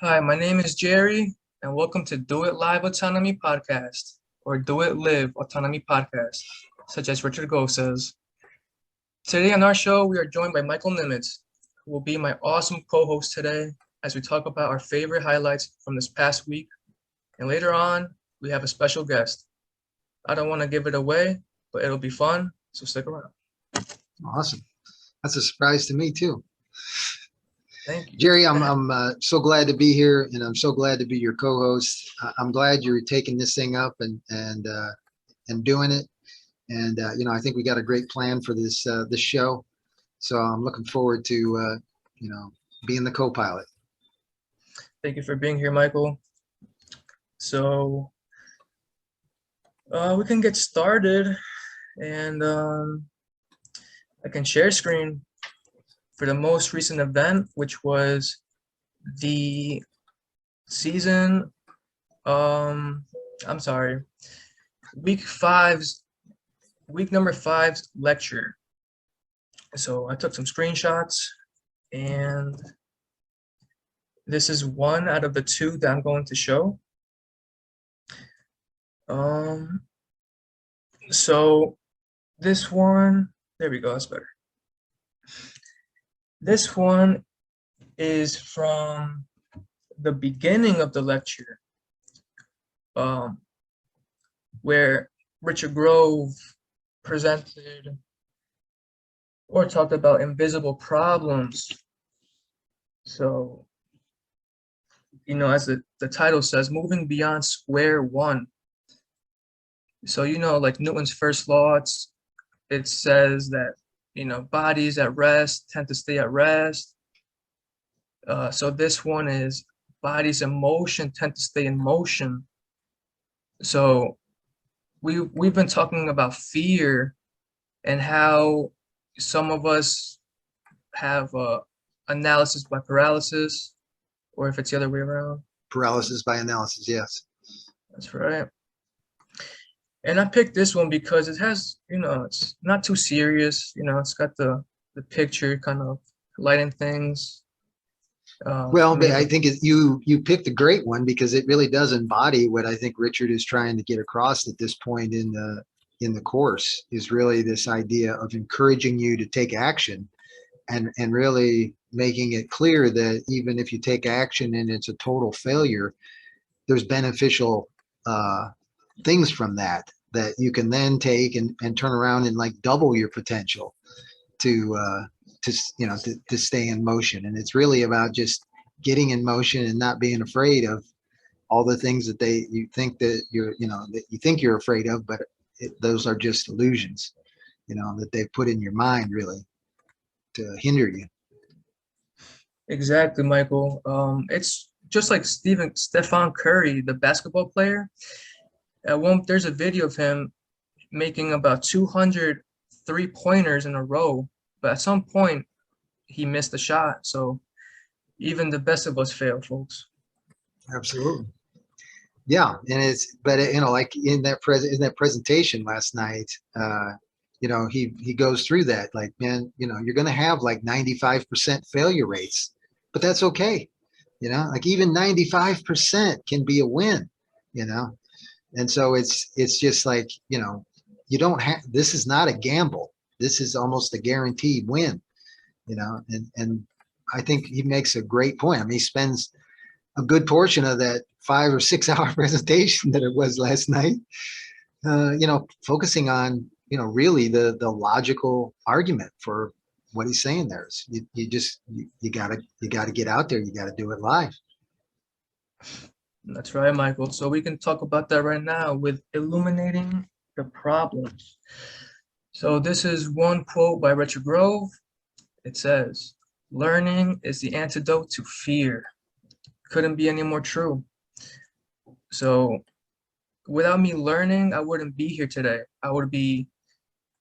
Hi, my name is Jerry, and welcome to Do It Live Autonomy Podcast, or Do It Live Autonomy Podcast, such as Richard Go says. Today on our show, we are joined by Michael Nimitz, who will be my awesome co-host today as we talk about our favorite highlights from this past week. And later on, we have a special guest. I don't want to give it away, but it'll be fun, so stick around. Awesome. That's a surprise to me too. Thank you. Jerry, I'm so glad to be here, and I'm so glad to be your co-host. I'm glad you're taking this thing up and doing it. And I think we got a great plan for this show. So I'm looking forward to being the co-pilot. Thank you for being here, Michael. So we can get started, and I can share screen for the most recent event, which was the season, week number five's lecture. So I took some screenshots, and this is one out of the two that I'm going to show. So this one, there we go, that's better. This one is from the beginning of the lecture, where Richard Grove presented or talked about invisible problems. So, as the title says, moving beyond square one. So, like Newton's first law, it says that bodies at rest tend to stay at rest. So this one is bodies in motion tend to stay in motion. So we've been talking about fear and how some of us have analysis by paralysis, or if it's the other way around. Paralysis by analysis, yes. That's right. And I picked this one because it has, it's not too serious. It's got the picture kind of lighting things. Well, I think you picked a great one because it really does embody what I think Richard is trying to get across at this point in the course, is really this idea of encouraging you to take action and really making it clear that even if you take action and it's a total failure, there's beneficial things from that you can then take and turn around and like double your potential to stay in motion. And it's really about just getting in motion and not being afraid of all the things that you think you're afraid of, but those are just illusions, that they put in your mind really to hinder you. Exactly, Michael. It's just like Stephen Curry, the basketball player. There's a video of him making about 200 3-pointers in a row, but at some point he missed a shot. So even the best of us fail, folks. Absolutely. Yeah, and like in that presentation last night, he goes through that, like, man, you're going to have like 95% failure rates, but that's okay. Like even 95% can be a win, And so it's just like, you don't have, this is not a gamble. This is almost a guaranteed win, and I think he makes a great point. I mean, he spends a good portion of that 5 or 6 hour presentation that it was last night, focusing on, really the logical argument for what he's saying there. Is you gotta get out there. You got to do it live. That's right, Michael. So we can talk about that right now with illuminating the problems. So this is one quote by Richard Grove. It says, "Learning is the antidote to fear." Couldn't be any more true. So without me learning, I wouldn't be here today. I would be,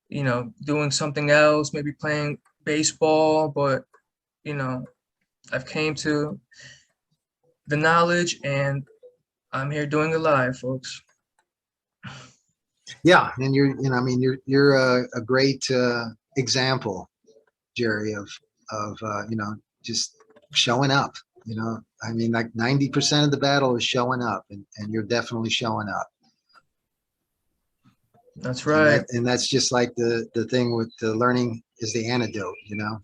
doing something else, maybe playing baseball, but, I've came to the knowledge and I'm here doing it live, folks. Yeah, and you're a great example, Jerry, of just showing up. I mean, like 90% of the battle is showing up, and you're definitely showing up. That's right. And that's just like the thing with the learning is the antidote, you know,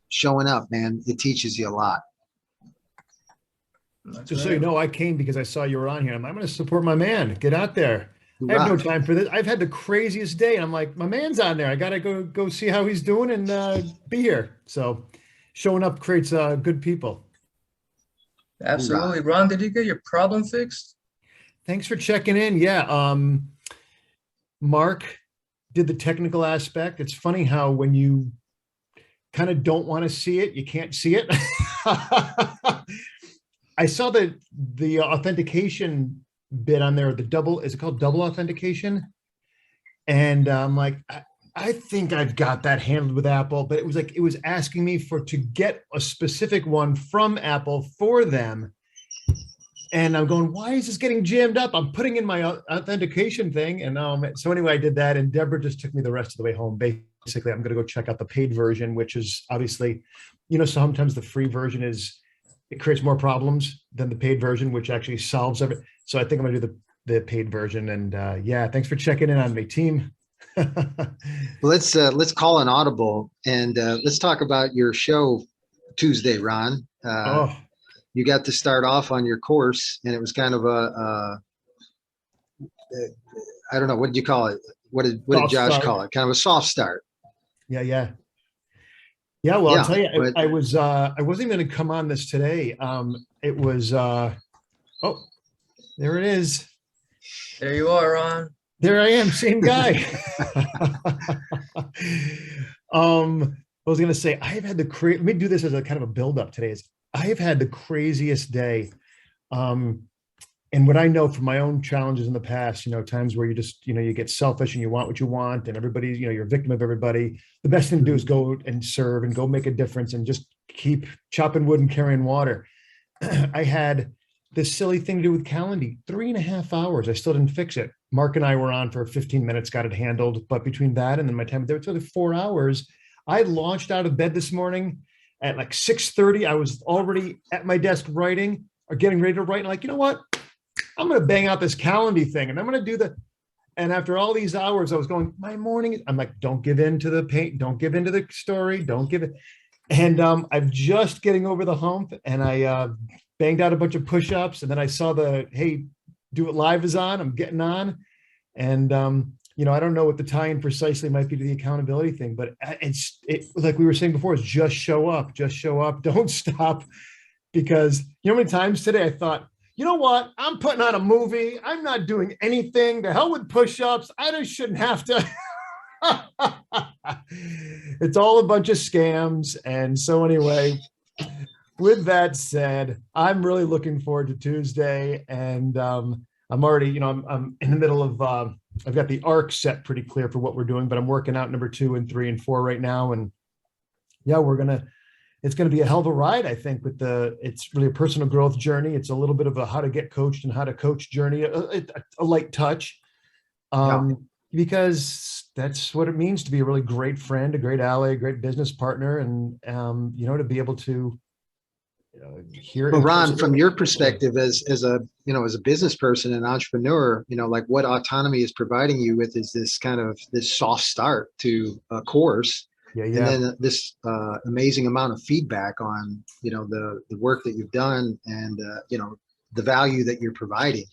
showing up, man, it teaches you a lot. That's Just so right. you know, I came because I saw you were on here. I'm going to support my man. Get out there. I have no time for this. I've had the craziest day. I'm like, my man's on there. I got to go see how he's doing and be here. So showing up creates good people. Absolutely. Ron, did you get your problem fixed? Thanks for checking in. Yeah. Mark did the technical aspect. It's funny how when you kind of don't want to see it, you can't see it. I saw the authentication bit on there, the double, is it called double authentication? And I'm like, I think I've got that handled with Apple, but it was like, it was asking me to get a specific one from Apple for them. And I'm going, why is this getting jammed up? I'm putting in my authentication thing. And so anyway, I did that. And Deborah just took me the rest of the way home. Basically, I'm going to go check out the paid version, which is obviously, you know, sometimes the free version it creates more problems than the paid version, which actually solves everything. So I think I'm going to do the paid version. And yeah, thanks for checking in on me, team. Let's call an audible and let's talk about your show Tuesday, Ron. You got to start off on your course, and it was kind of I don't know, what did you call it? What did Josh call it? Kind of a soft start. Yeah. Well, I'll tell you, I wasn't going to come on this today. It was oh, there it is. There you are, Ron. There I am, same guy. I was going to say, I have had let me do this as a kind of a build up today. I have had the craziest day. And what I know from my own challenges in the past, you know, times where you just, you know, you get selfish and you want what you want and everybody, you know, you're a victim of everybody. The best thing to do is go and serve and go make a difference and just keep chopping wood and carrying water. I had this silly thing to do with Calendly, 3.5 hours. I still didn't fix it. Mark and I were on for 15 minutes, got it handled. But between that and then my time there, it's only 4 hours. I launched out of bed this morning at like 6:30. I was already at my desk writing or getting ready to write. And like, you know what? I'm going to bang out this Calendly thing and I'm going to do and after all these hours, I was going, my morning, I'm like, don't give in to the paint. Don't give in to the story. Don't give it. And I'm just getting over the hump and I banged out a bunch of push-ups and then I saw hey, do it live is on. I'm getting on. And, you know, I don't know what the tie-in precisely might be to the accountability thing, but it's like we were saying before, is just show up, don't stop. Because you know how many times today I thought, you know what? I'm putting on a movie. I'm not doing anything. The hell with push-ups. I just shouldn't have to. It's all a bunch of scams. And so anyway, with that said, I'm really looking forward to Tuesday. And I'm already, you know, I'm in the middle of, I've got the arc set pretty clear for what we're doing, but I'm working out number 2 and 3 and 4 right now. And yeah, it's going to be a hell of a ride, I think, it's really a personal growth journey. It's a little bit of a how to get coached and how to coach journey, a light touch, because that's what it means to be a really great friend, a great ally, a great business partner. And, you know, to be able to hear. Well, Ron, from your perspective as a, you know, as a business person and entrepreneur, you know, like what Autonomy is providing you with is this kind of this soft start to a course. Yeah. And then this amazing amount of feedback on, you know, the work that you've done and, you know, the value that you're providing.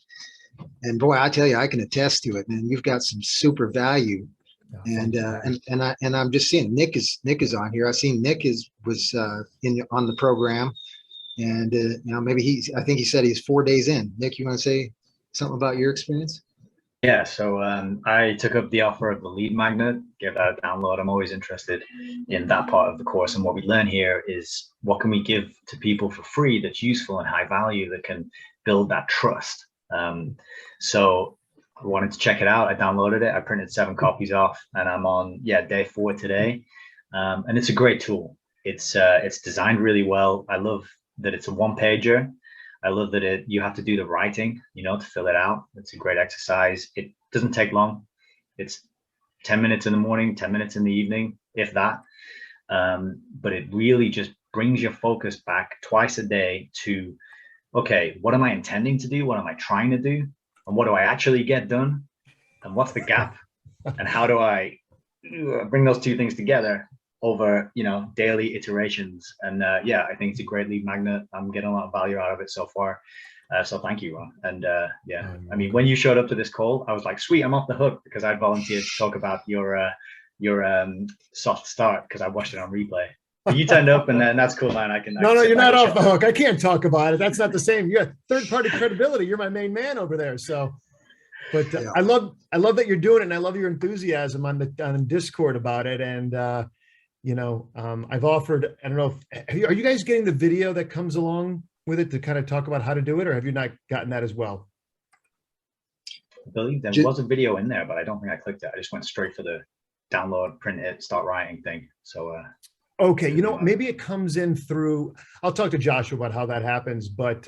And boy, I tell you, I can attest to it, man. You've got some super value. And I'm just seeing Nick is on here. I seen Nick was on the program, and you know, maybe I think he said he's 4 days in. Nick, you want to say something about your experience? Yeah, so I took up the offer of the lead magnet, gave that a download. I'm always interested in that part of the course. And what we learn here is what can we give to people for free that's useful and high value that can build that trust. So I wanted to check it out. I downloaded it. I printed 7 copies off and I'm on, day 4 today. And it's a great tool. It's designed really well. I love that it's a 1-pager. I love that you have to do the writing, you know, to fill it out. It's a great exercise. It doesn't take long. It's 10 minutes in the morning, 10 minutes in the evening, if that. But it really just brings your focus back twice a day to, okay, what am I intending to do? What am I trying to do? And what do I actually get done? And what's the gap? And how do I bring those two things together over, daily iterations? And yeah, I think it's a great lead magnet. I'm getting a lot of value out of it so far. So thank you, Ron. And yeah, I mean, when you showed up to this call, I was like, sweet, I'm off the hook, because I volunteered to talk about your soft start, because I watched it on replay. But you turned up, and then that's cool, man. No, you're not off the hook. I can't talk about it. That's not the same. You got third-party credibility. You're my main man over there. So, but yeah. I love that you're doing it, and I love your enthusiasm on Discord about it. And I've offered. I don't know. Are you guys getting the video that comes along with it to kind of talk about how to do it, or have you not gotten that as well? I believe there was a video in there, but I don't think I clicked it. I just went straight for the download, print it, start writing thing. So okay, maybe it comes in through, I'll talk to Joshua about how that happens, but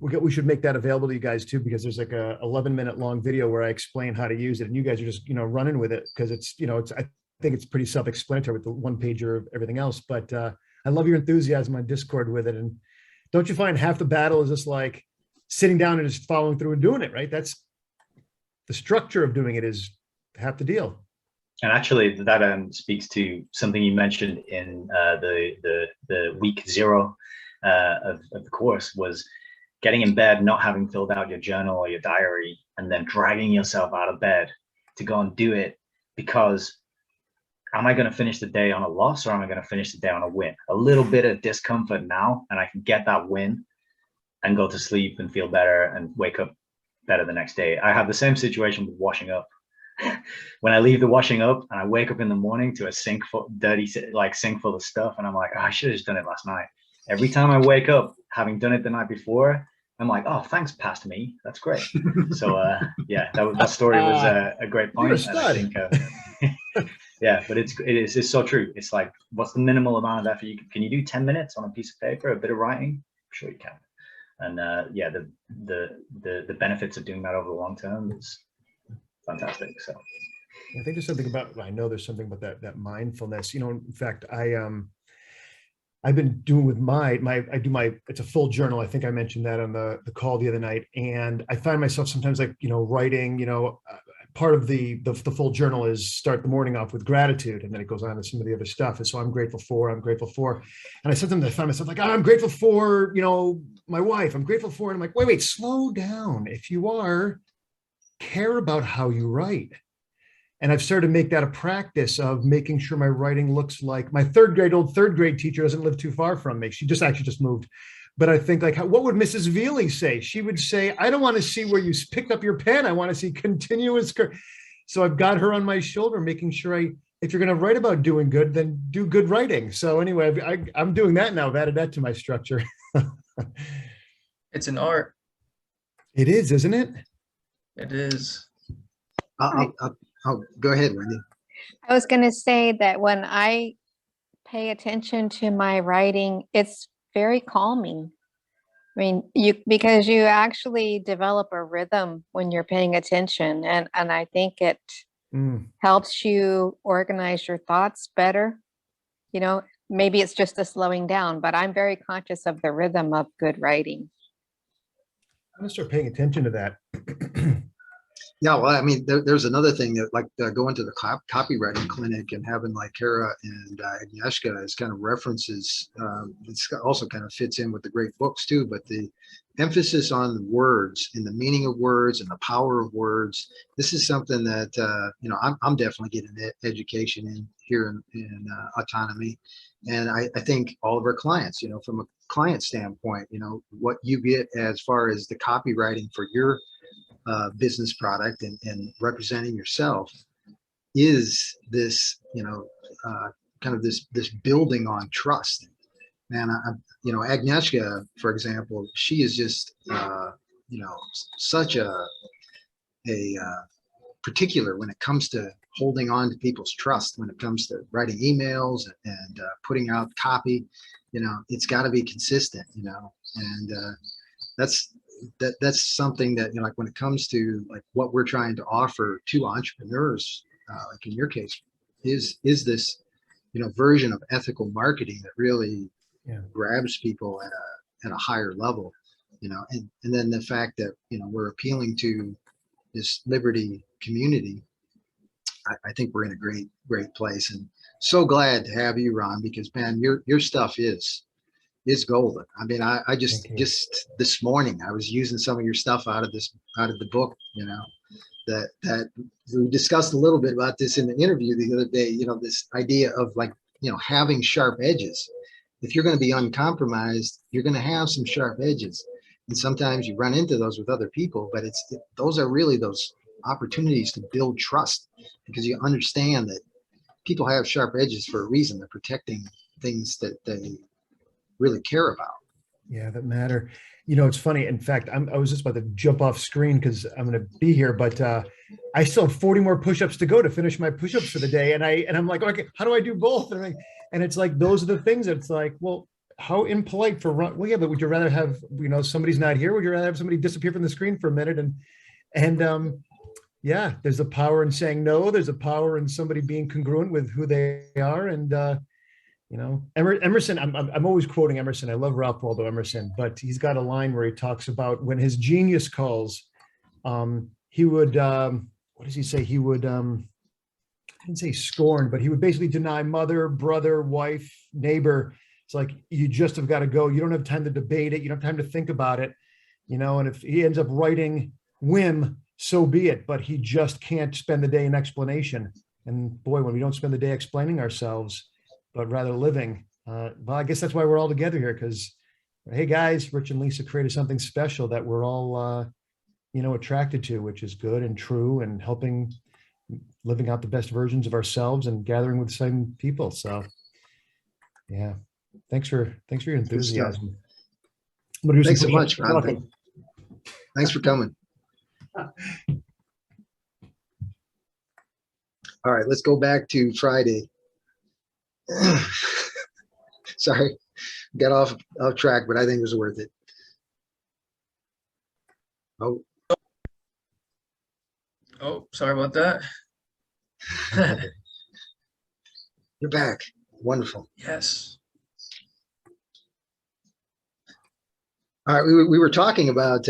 we should make that available to you guys too, because there's like a 11-minute long video where I explain how to use it, and you guys are just running with it, because it's I think it's pretty self-explanatory with the one pager of everything else. But I love your enthusiasm on Discord with it. And don't you find half the battle is just like sitting down and just following through and doing it, right? That's the structure of doing it is half the deal. And actually, that speaks to something you mentioned in the week 0 of the course, was getting in bed, not having filled out your journal or your diary, and then dragging yourself out of bed to go and do it, because am I going to finish the day on a loss, or am I going to finish the day on a win? A little bit of discomfort now, and I can get that win and go to sleep and feel better and wake up better the next day. I have the same situation with washing up. When I leave the washing up and I wake up in the morning to a sink full of stuff, and I'm like, oh, I should have just done it last night. Every time I wake up, having done it the night before, I'm like, oh, thanks, past me. That's great. So yeah, that story was a great point. And I think, yeah, but it's so true. It's like, what's the minimal amount of effort can you do? 10 minutes on a piece of paper, a bit of writing? I'm sure you can. And yeah, the benefits of doing that over the long term is fantastic. So I think there's something about, I know there's something about that mindfulness. In fact, I've been doing with it's a full journal. I think I mentioned that on the call the other night. And I find myself sometimes writing, part of the full journal is start the morning off with gratitude, and then it goes on to some of the other stuff. And so I'm grateful for, and I sometimes I find myself like, I'm grateful for, my wife, I'm grateful for, and I'm like, wait, slow down. If you are, care about how you write. And I've started to make that a practice of making sure my writing looks like my third grade teacher doesn't live too far from me. She just moved. But I think what would Mrs. Veely say? She would say, I don't want to see where you picked up your pen. I want to see continuous. So I've got her on my shoulder, making sure if you're going to write about doing good, then do good writing. So anyway, I'm doing that now. I've added that to my structure. It's an art. It is, isn't it? It is. Oh, go ahead, Wendy. I was going to say that when I pay attention to my writing, it's very calming. I mean, because you actually develop a rhythm when you're paying attention, and I think it helps you organize your thoughts better. Maybe it's just a slowing down, but I'm very conscious of the rhythm of good writing. I'm going to start paying attention to that. Yeah, well, I mean, there's another thing that going to the copywriting clinic and having like Kara and Agnieszka as kind of references. It's also kind of fits in with the great books too, but the emphasis on the words and the meaning of words and the power of words. This is something that, I'm definitely getting education in here in autonomy. And I think all of our clients, from a client standpoint, what you get as far as the copywriting for your business product and representing yourself is this, kind of this building on trust. And Agnieszka, for example, she is just, such a particular when it comes to holding on to people's trust, when it comes to writing emails and putting out copy. It's got to be consistent, and that's something that, like when it comes to like what we're trying to offer to entrepreneurs, like in your case, is this, version of ethical marketing that really grabs people at a higher level, you know, and then the fact that, you know, we're appealing to this liberty community, I think we're in a great place, and so glad to have you, Ron, because man, your stuff is golden. I mean, I just this morning I was using some of your stuff out of the book, you know, that we discussed a little bit about this in the interview the other day, you know, this idea of like, you know, having sharp edges. If you're going to be uncompromised, you're going to have some sharp edges. And sometimes you run into those with other people, but those are really those opportunities to build trust, because you understand that people have sharp edges for a reason. They're protecting things that they really care about. Yeah, that matter. You know, it's funny. In fact, I was just about to jump off screen because I'm going to be here, but I still have 40 more push-ups to go to finish my push-ups for the day. And I'm like, okay, how do I do both? And it's like, those are the things that's like, well, how impolite for Ron. Well, yeah, but would you rather have, you know, somebody's not here? Would you rather have somebody disappear from the screen for a minute? And yeah, there's a power in saying no. There's a power in somebody being congruent with who they are. And, you know, Emerson, I'm always quoting Emerson. I love Ralph Waldo Emerson, but he's got a line where he talks about when his genius calls, he would, what does he say? He would, I didn't say scorn, but he would basically deny mother, brother, wife, neighbor. It's like, you just have got to go. You don't have time to debate it. You don't have time to think about it, you know, and if he ends up writing whim, so be it, but he just can't spend the day in explanation. And boy, when we don't spend the day explaining ourselves, but rather living, well, I guess that's why we're all together here, because, hey guys, Rich and Lisa created something special that we're all, you know, attracted to, which is good and true and helping living out the best versions of ourselves and gathering with the same people. So yeah, thanks for your enthusiasm. Thanks so much, Ron. Thanks for coming. All right, let's go back to Friday. Sorry, got off track, but I think it was worth it. Oh, sorry about that. You're back. Wonderful. Yes. All right, we were talking about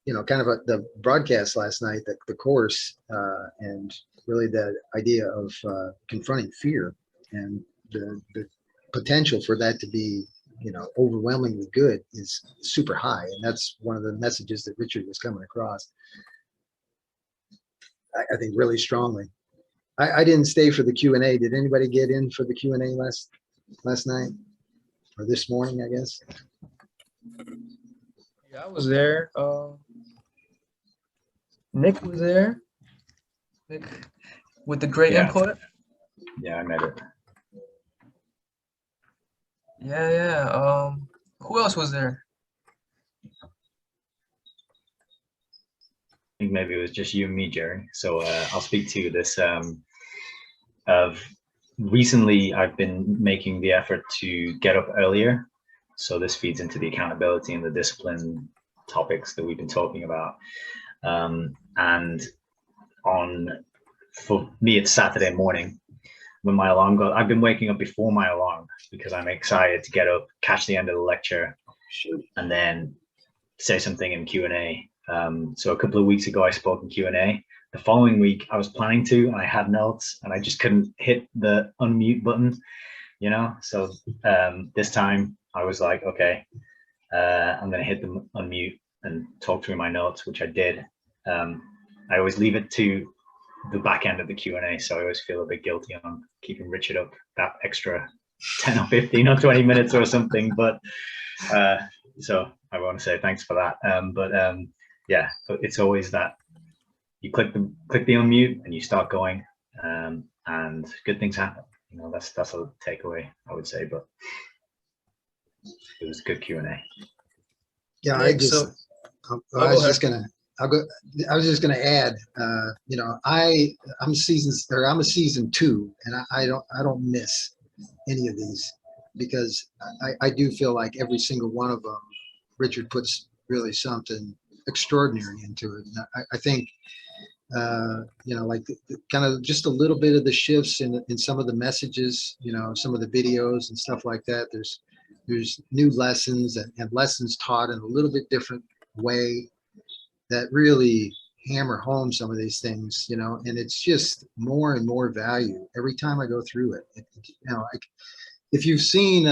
you know, kind of the broadcast last night, the course, and really the idea of confronting fear and the potential for that to be, you know, overwhelmingly good is super high. And that's one of the messages that Richard was coming across, I think, really strongly. I didn't stay for the Q&A. Did anybody get in for the Q&A last night or this morning, I guess? Yeah, I was there. Nick was there. Nick with the great input. Yeah, I met it. Yeah. Who else was there? I think maybe it was just you and me, Jerry. So I'll speak to this. Of recently, I've been making the effort to get up earlier. So this feeds into the accountability and the discipline topics that we've been talking about. And for me, it's Saturday morning when my alarm goes. I've been waking up before my alarm because I'm excited to get up, catch the end of the lecture, and then say something in Q&A. So a couple of weeks ago, I spoke in Q&A. The following week, I was planning to, and I had notes, and I just couldn't hit the unmute button, you know? So this time I was like, okay, I'm gonna hit the unmute and talk through my notes, which I did. I always leave it to the back end of the Q&A, so I always feel a bit guilty on keeping Richard up that extra 10 or 15 or 20 minutes or something. But so I want to say thanks for that. Yeah, it's always that you click the unmute and you start going, and good things happen. You know, that's a takeaway, I would say. But it was a good Q&A. Yeah, I was just gonna add, you know, I'm a season 2, and I don't miss any of these, because I do feel like every single one of them, Richard puts really something extraordinary into it. And I think, you know, like kind of just a little bit of the shifts in some of the messages, you know, some of the videos and stuff like that. there's new lessons and lessons taught in a little bit different way that really hammer home some of these things, you know, and it's just more and more value every time I go through it. You know, like if you've seen,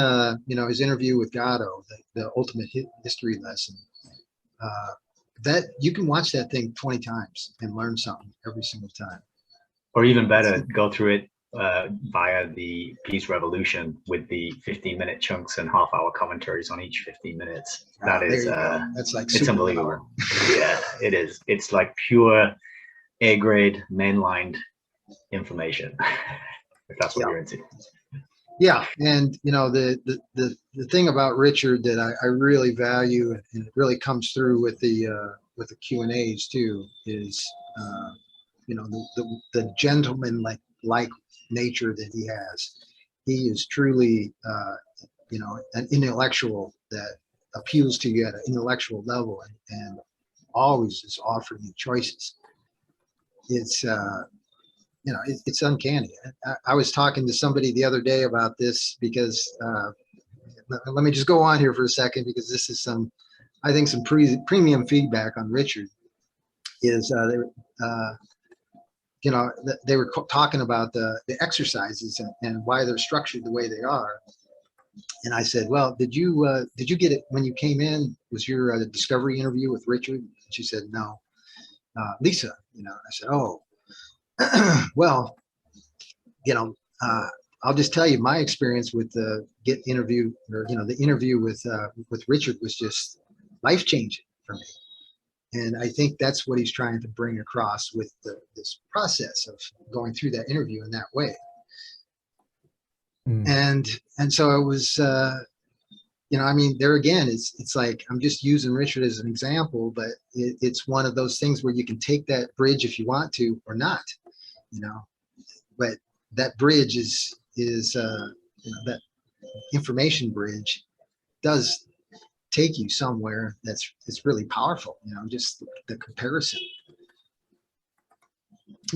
you know, his interview with Gatto, the ultimate history lesson, that you can watch that thing 20 times and learn something every single time. Or even better, go through it via the Peace Revolution with the 15-minute chunks and half-hour commentaries on each 15 minutes. That is, that's like it's unbelievable. Yeah, it is. It's like pure A-grade, mainlined information, if that's what you're into. Yeah, and you know the thing about Richard that I really value, and it really comes through with the Q&As too, is you know the gentleman like nature that he has. He is truly you know, an intellectual that appeals to you at an intellectual level, and always is offering you choices. It's you know, it's uncanny. I was talking to somebody the other day about this because let me just go on here for a second, because this is some, I think, some premium feedback on Richard. Is you know, they were talking about the exercises and why they're structured the way they are. And I said, well, did you get it when you came in? Was your discovery interview with Richard? And she said, no. Lisa, you know. I said, oh. Well, you know, I'll just tell you my experience with the interview with Richard was just life-changing for me. And I think that's what he's trying to bring across with this process of going through that interview in that way. And so it was, you know, I mean, there again, it's like, I'm just using Richard as an example, but it's one of those things where you can take that bridge if you want to or not, you know, but that bridge is you know, that information bridge does take you somewhere it's really powerful, you know, just the comparison.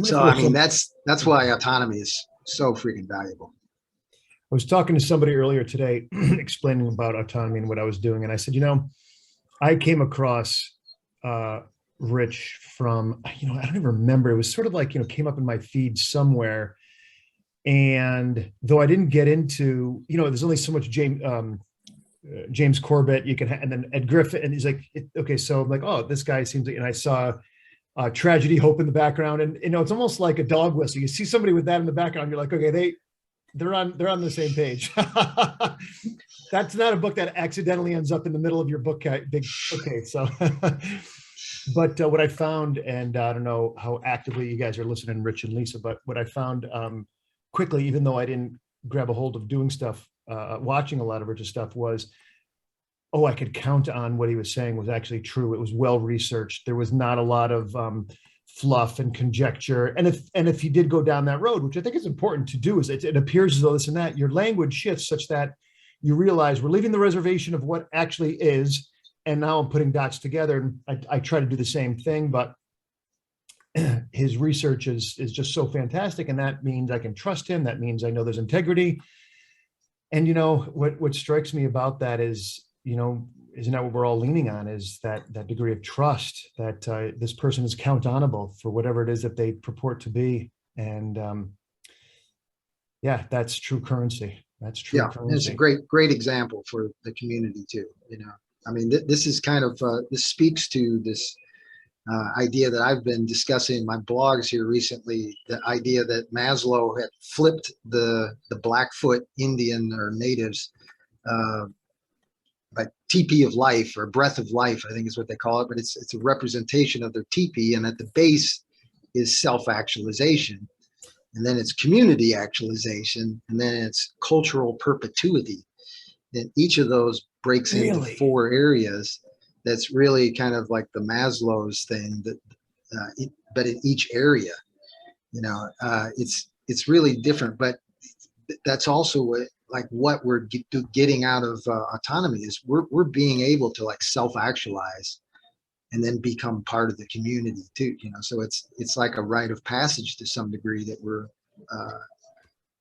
So I mean, that's why autonomy is so freaking valuable. I was talking to somebody earlier today explaining about autonomy and what I was doing, and I said, you know, I came across Rich from, you know, I don't even remember, it was sort of like, you know, came up in my feed somewhere. And though I didn't get into, you know, there's only so much James Corbett you can and then Ed Griffin, and he's like, okay, so I'm like, oh, this guy seems like, and I saw Tragedy Hope in the background, and you know, it's almost like a dog whistle. You see somebody with that in the background, you're like, okay, they're on the same page. That's not a book that accidentally ends up in the middle of your big bookcase. So, but what I found, and I don't know how actively you guys are listening, Rich and Lisa, but what I found quickly, even though I didn't grab a hold of doing stuff, watching a lot of Rich's stuff, was, oh, I could count on what he was saying was actually true. It was well researched. There was not a lot of fluff and conjecture. And if he did go down that road, which I think is important to do, is it appears as though this and that, your language shifts such that you realize we're leaving the reservation of what actually is, and now I'm putting dots together. And I try to do the same thing, but his research is just so fantastic, and that means I can trust him. That means I know there's integrity. And you know what strikes me about that is, you know, isn't that what we're all leaning on, is that degree of trust that this person is countable for whatever it is that they purport to be. And yeah, that's true currency. That's true. Yeah, currency. It's a great example for the community too. You know, I mean, this is kind of this speaks to this idea that I've been discussing in my blogs here recently. The idea that Maslow had flipped the Blackfoot Indian or natives, but TP of life, or breath of life, I think is what they call it. But it's a representation of their TP, and at the base is self-actualization. And then it's community actualization, and then it's cultural perpetuity. And each of those breaks into 4 areas. That's really kind of like the Maslow's thing, that, but in each area, you know, it's really different. But that's also what we're getting out of autonomy is we're being able to like self-actualize and then become part of the community too, you know. So it's like a rite of passage to some degree that we're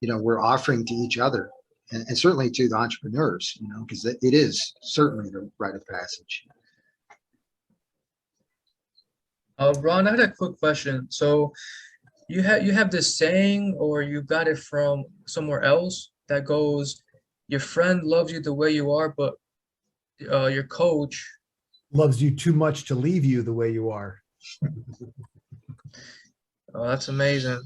you know, we're offering to each other. and certainly to the entrepreneurs, you know, because it is certainly the rite of passage. Ron, I had a quick question. So you have this saying, or you got it from somewhere else, that goes, your friend loves you the way you are, but your coach Loves you too much to leave you the way you are. Oh, that's amazing.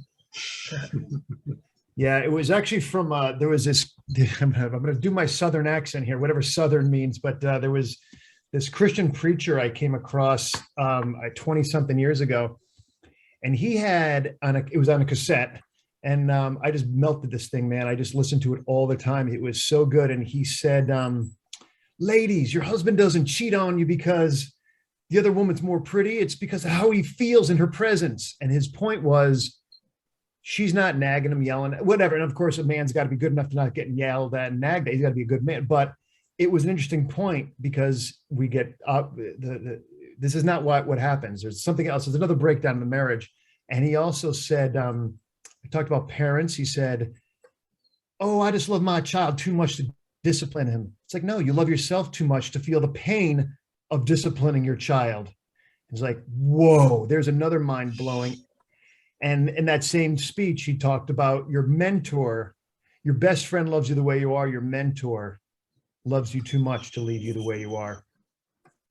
Yeah, it was actually from, there was this, I'm going to do my Southern accent here, whatever Southern means, but there was this Christian preacher I came across 20 something years ago, and he had, it was on a cassette, and I just melted this thing, man. I just listened to it all the time. It was so good. And he said, ladies, your husband doesn't cheat on you because the other woman's more pretty. It's because of how he feels in her presence. And his point was, she's not nagging him, yelling, whatever. And of course, a man's got to be good enough to not get yelled at and nagged at. He's got to be a good man. But it was an interesting point, because we get this is not what happens. There's something else. There's another breakdown in the marriage. And he also said, we talked about parents. He said, oh, I just love my child too much to discipline him. It's like, no, you love yourself too much to feel the pain of disciplining your child. It's like, whoa, there's another mind blowing. And in that same speech, he talked about your mentor, your best friend loves you the way you are. Your mentor loves you too much to leave you the way you are.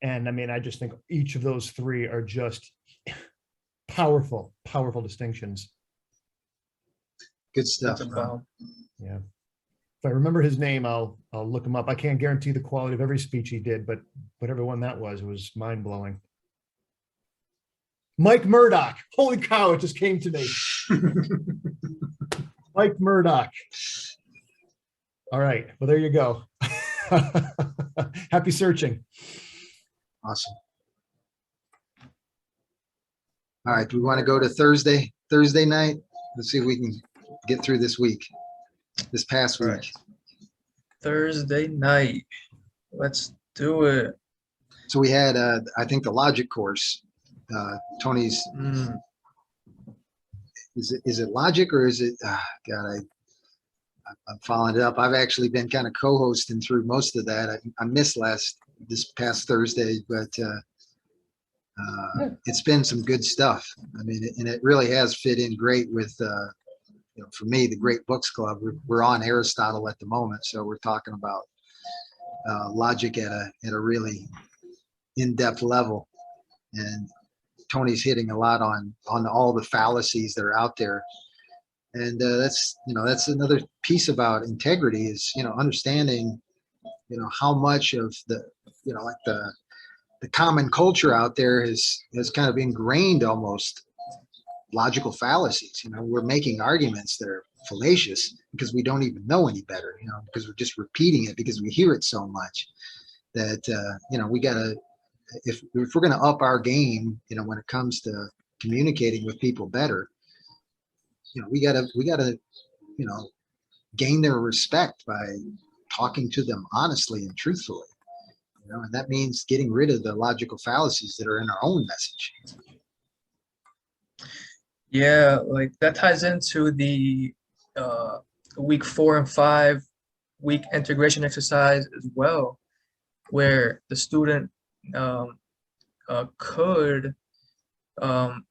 And I mean, I just think each of those three are just powerful, powerful distinctions. Good stuff. Yeah. If I remember his name, I'll look him up. I can't guarantee the quality of every speech he did, but whatever one that was, it was mind blowing. Mike Murdoch. Holy cow, it just came to me. Mike Murdoch. All right. Well, there you go. Happy searching. Awesome. All right. Do we want to go to Thursday night? Let's see if we can get through this week, this past week. Right. Thursday night. Let's do it. So we had, I think, the logic course. Tony's, is it logic or is it, God, I'm following it up. I've actually been kind of co-hosting through most of that. I missed this past Thursday, but it's been some good stuff. I mean, and it really has fit in great with, you know, for me, the Great Books Club. We're on Aristotle at the moment, so we're talking about logic at a really in-depth level, and Tony's hitting a lot on all the fallacies that are out there. And that's another piece about integrity is, you know, understanding, you know, how much of the, you know, like the common culture out there has kind of ingrained almost logical fallacies. You know, we're making arguments that are fallacious because we don't even know any better, you know, because we're just repeating it because we hear it so much that, you know, we gotta, if we're going to up our game, you know, when it comes to communicating with people better, you know, we gotta, you know, gain their respect by talking to them honestly and truthfully, you know, and that means getting rid of the logical fallacies that are in our own message. Yeah, like that ties into the week 4 and 5 week integration exercise as well, where the student could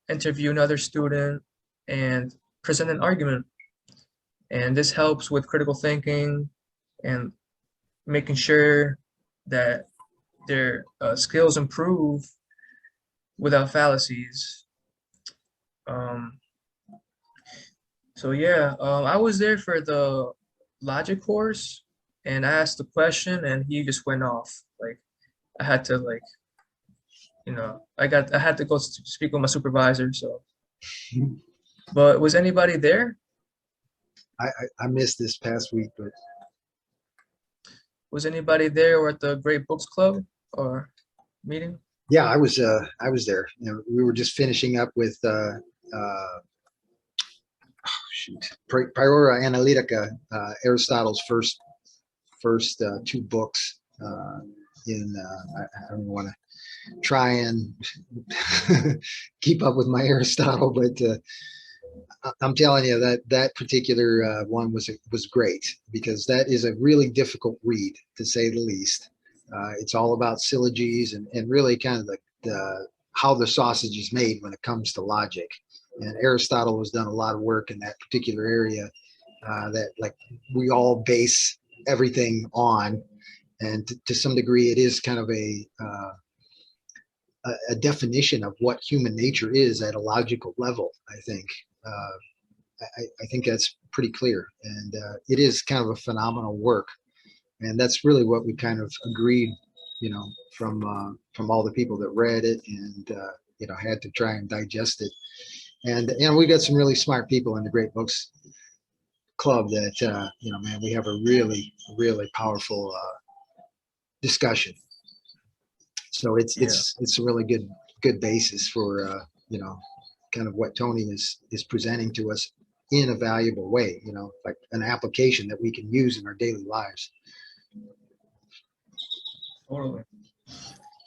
interview another student and present an argument. And this helps with critical thinking and making sure that their skills improve without fallacies. So yeah, I was there for the logic course, and I asked the question and he just went off. Like I had to, like, you know, I had to go speak with my supervisor. So, but was anybody there? I missed this past week, but was anybody there or at the Great Books Club or meeting? Yeah, I was there. You know, we were just finishing up with Priora Analytica, Aristotle's first 2 books. I don't want to try and keep up with my Aristotle, but I'm telling you that that particular one was great, because that is a really difficult read, to say the least. It's all about syllogies and really kind of the how the sausage is made when it comes to logic. And Aristotle has done a lot of work in that particular area that like we all base everything on, and to some degree, it is kind of a definition of what human nature is at a logical level, I think. I think that's pretty clear, and it is kind of a phenomenal work, and that's really what we kind of agreed, from all the people that read it and had to try and digest it, and we got some really smart people in the Great Books Club that man, we have a really powerful discussion. So it's a really good basis for kind of what Tony is presenting to us in a valuable way, like an application that we can use in our daily lives. Totally.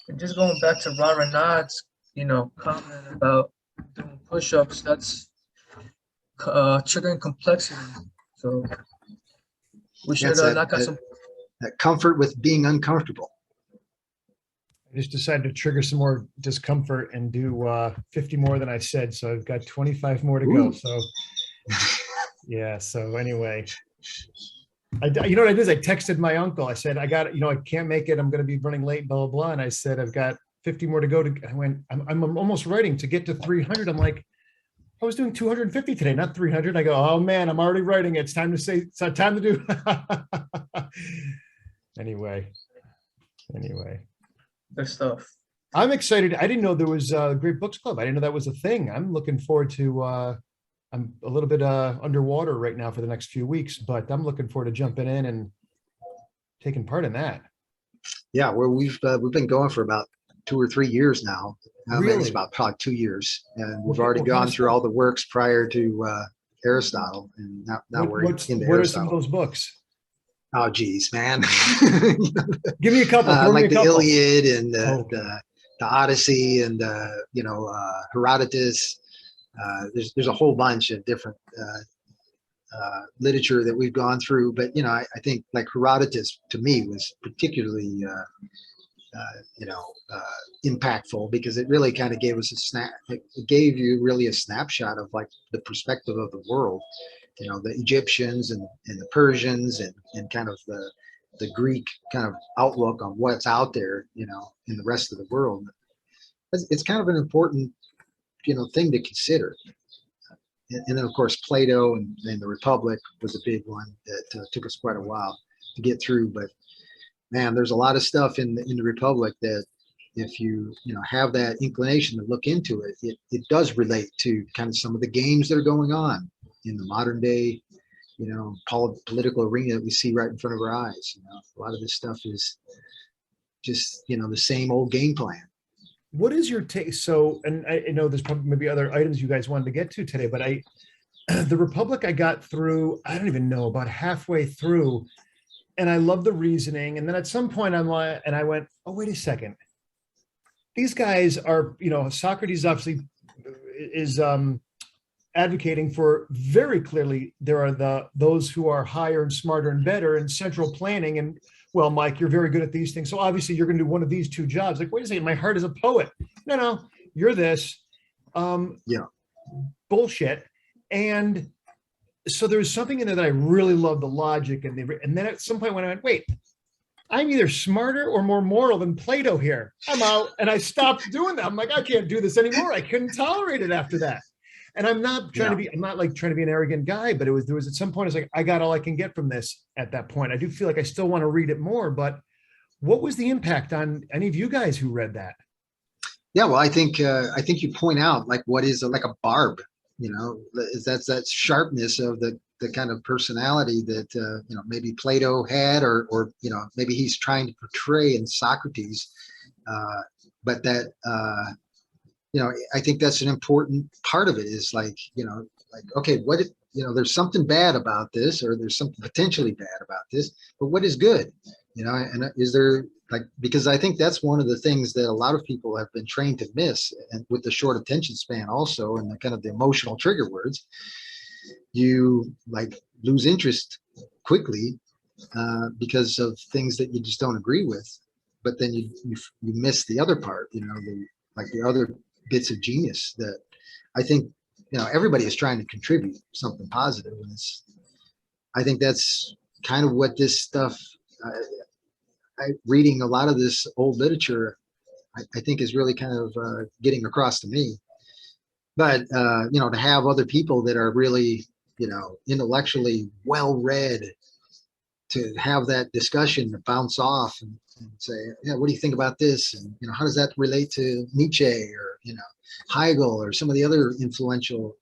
And just going back to Ron Renaud's, comment about doing push-ups, that's triggering complexity. So we should knock out some. That comfort with being uncomfortable. I just decided to trigger some more discomfort and do 50 more than I said. So I've got 25 more to go. So yeah. So anyway, you know what I did is I texted my uncle. I said, I got, I can't make it. I'm going to be running late, blah, blah, blah. And I said, I've got 50 more to go. I'm almost writing to get to 300. I'm like, I was doing 250 today, not 300. I go, oh man, I'm already writing. It's time to say, it's time to do. Anyway. Good stuff. I'm excited. I didn't know there was a Great Books Club. I didn't know that was a thing. I'm looking forward to, I'm a little bit underwater right now for the next few weeks, but I'm looking forward to jumping in and taking part in that. Yeah, well, we've been going for about 2 or 3 years now. Really? It's about probably 2 years, and we've already gone through all the works prior to Aristotle, and now we're into Aristotle. What are some of those books? Oh, geez, man. Give me a couple. Like the Iliad and the Odyssey and Herodotus. There's a whole bunch of different literature that we've gone through, but I think like Herodotus to me was particularly impactful, because it really kind of gave us it gave you really a snapshot of like the perspective of the world, the Egyptians and the Persians and kind of the Greek kind of outlook on what's out there, in the rest of the world. It's kind of an important, thing to consider. And then of course, Plato and the Republic was a big one that took us quite a while to get through. But man, there's a lot of stuff in the Republic that if you have that inclination to look into it, it does relate to kind of some of the games that are going on in the modern day, political arena that we see right in front of our eyes. A lot of this stuff is just, the same old game plan. What is your take? So, and I know there's probably maybe other items you guys wanted to get to today, but the Republic I got through, I don't even know, about halfway through, and I love the reasoning. And then at some point I went, oh, wait a second. These guys are, Socrates obviously is advocating for very clearly, there are those who are higher and smarter and better in central planning. And well, Mike, you're very good at these things, so obviously you're going to do one of these two jobs. Like, wait a second, my heart is a poet. No, you're this. Yeah. Bullshit. And so there's something in there that I really love, the logic. And then at some point when I went, wait, I'm either smarter or more moral than Plato here. I'm out. And I stopped doing that. I'm like, I can't do this anymore. I couldn't tolerate it after that. And I'm not trying to be, I'm not like trying to be an arrogant guy, but there was at some point, it's like, I got all I can get from this at that point. I do feel like I still want to read it more, but what was the impact on any of you guys who read that? Yeah, well, I think you point out like what is like a barb, that's that sharpness of the kind of personality that, maybe Plato had, or maybe he's trying to portray in Socrates, but that, I think that's an important part of it is like, okay, what if, there's something bad about this, or there's something potentially bad about this, but what is good? You know, and is there like, because I think that's one of the things that a lot of people have been trained to miss, and with the short attention span also, and the kind of the emotional trigger words, you like lose interest quickly because of things that you just don't agree with. But then you miss the other part, you know, the other bits of genius that I think, you know, everybody is trying to contribute something positive, and I think that's kind of what this stuff. Reading a lot of this old literature, I think is really kind of getting across to me. But you know, to have other people that are really, you know, intellectually well read, to have that discussion to bounce off and say, yeah, what do you think about this? And, you know, how does that relate to Nietzsche, or, you know, Hegel, or some of the other influential,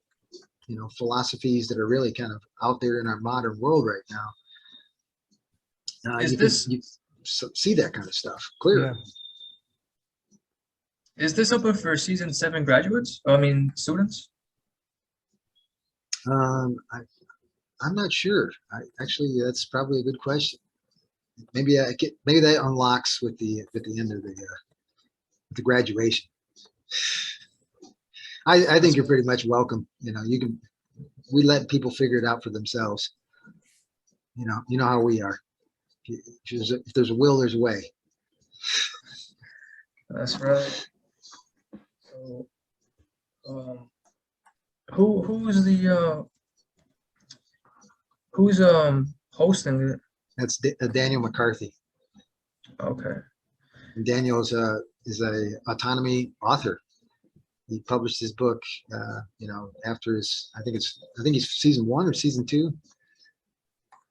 you know, philosophies that are really kind of out there in our modern world right now? Is You this can see that kind of stuff clearly. Yeah. is this open for season 7 graduates? I mean, students? I'm not sure. Actually, that's probably a good question. Maybe maybe that unlocks with the end of the graduation. I think you're pretty much welcome. You know, we let people figure it out for themselves. You know how we are. If there's a will, there's a way. That's right. So, who's hosting it? That's Daniel McCarthy. Okay. And Daniel is a autonomy author. He published his book, you know, after I think he's season 1 or season 2,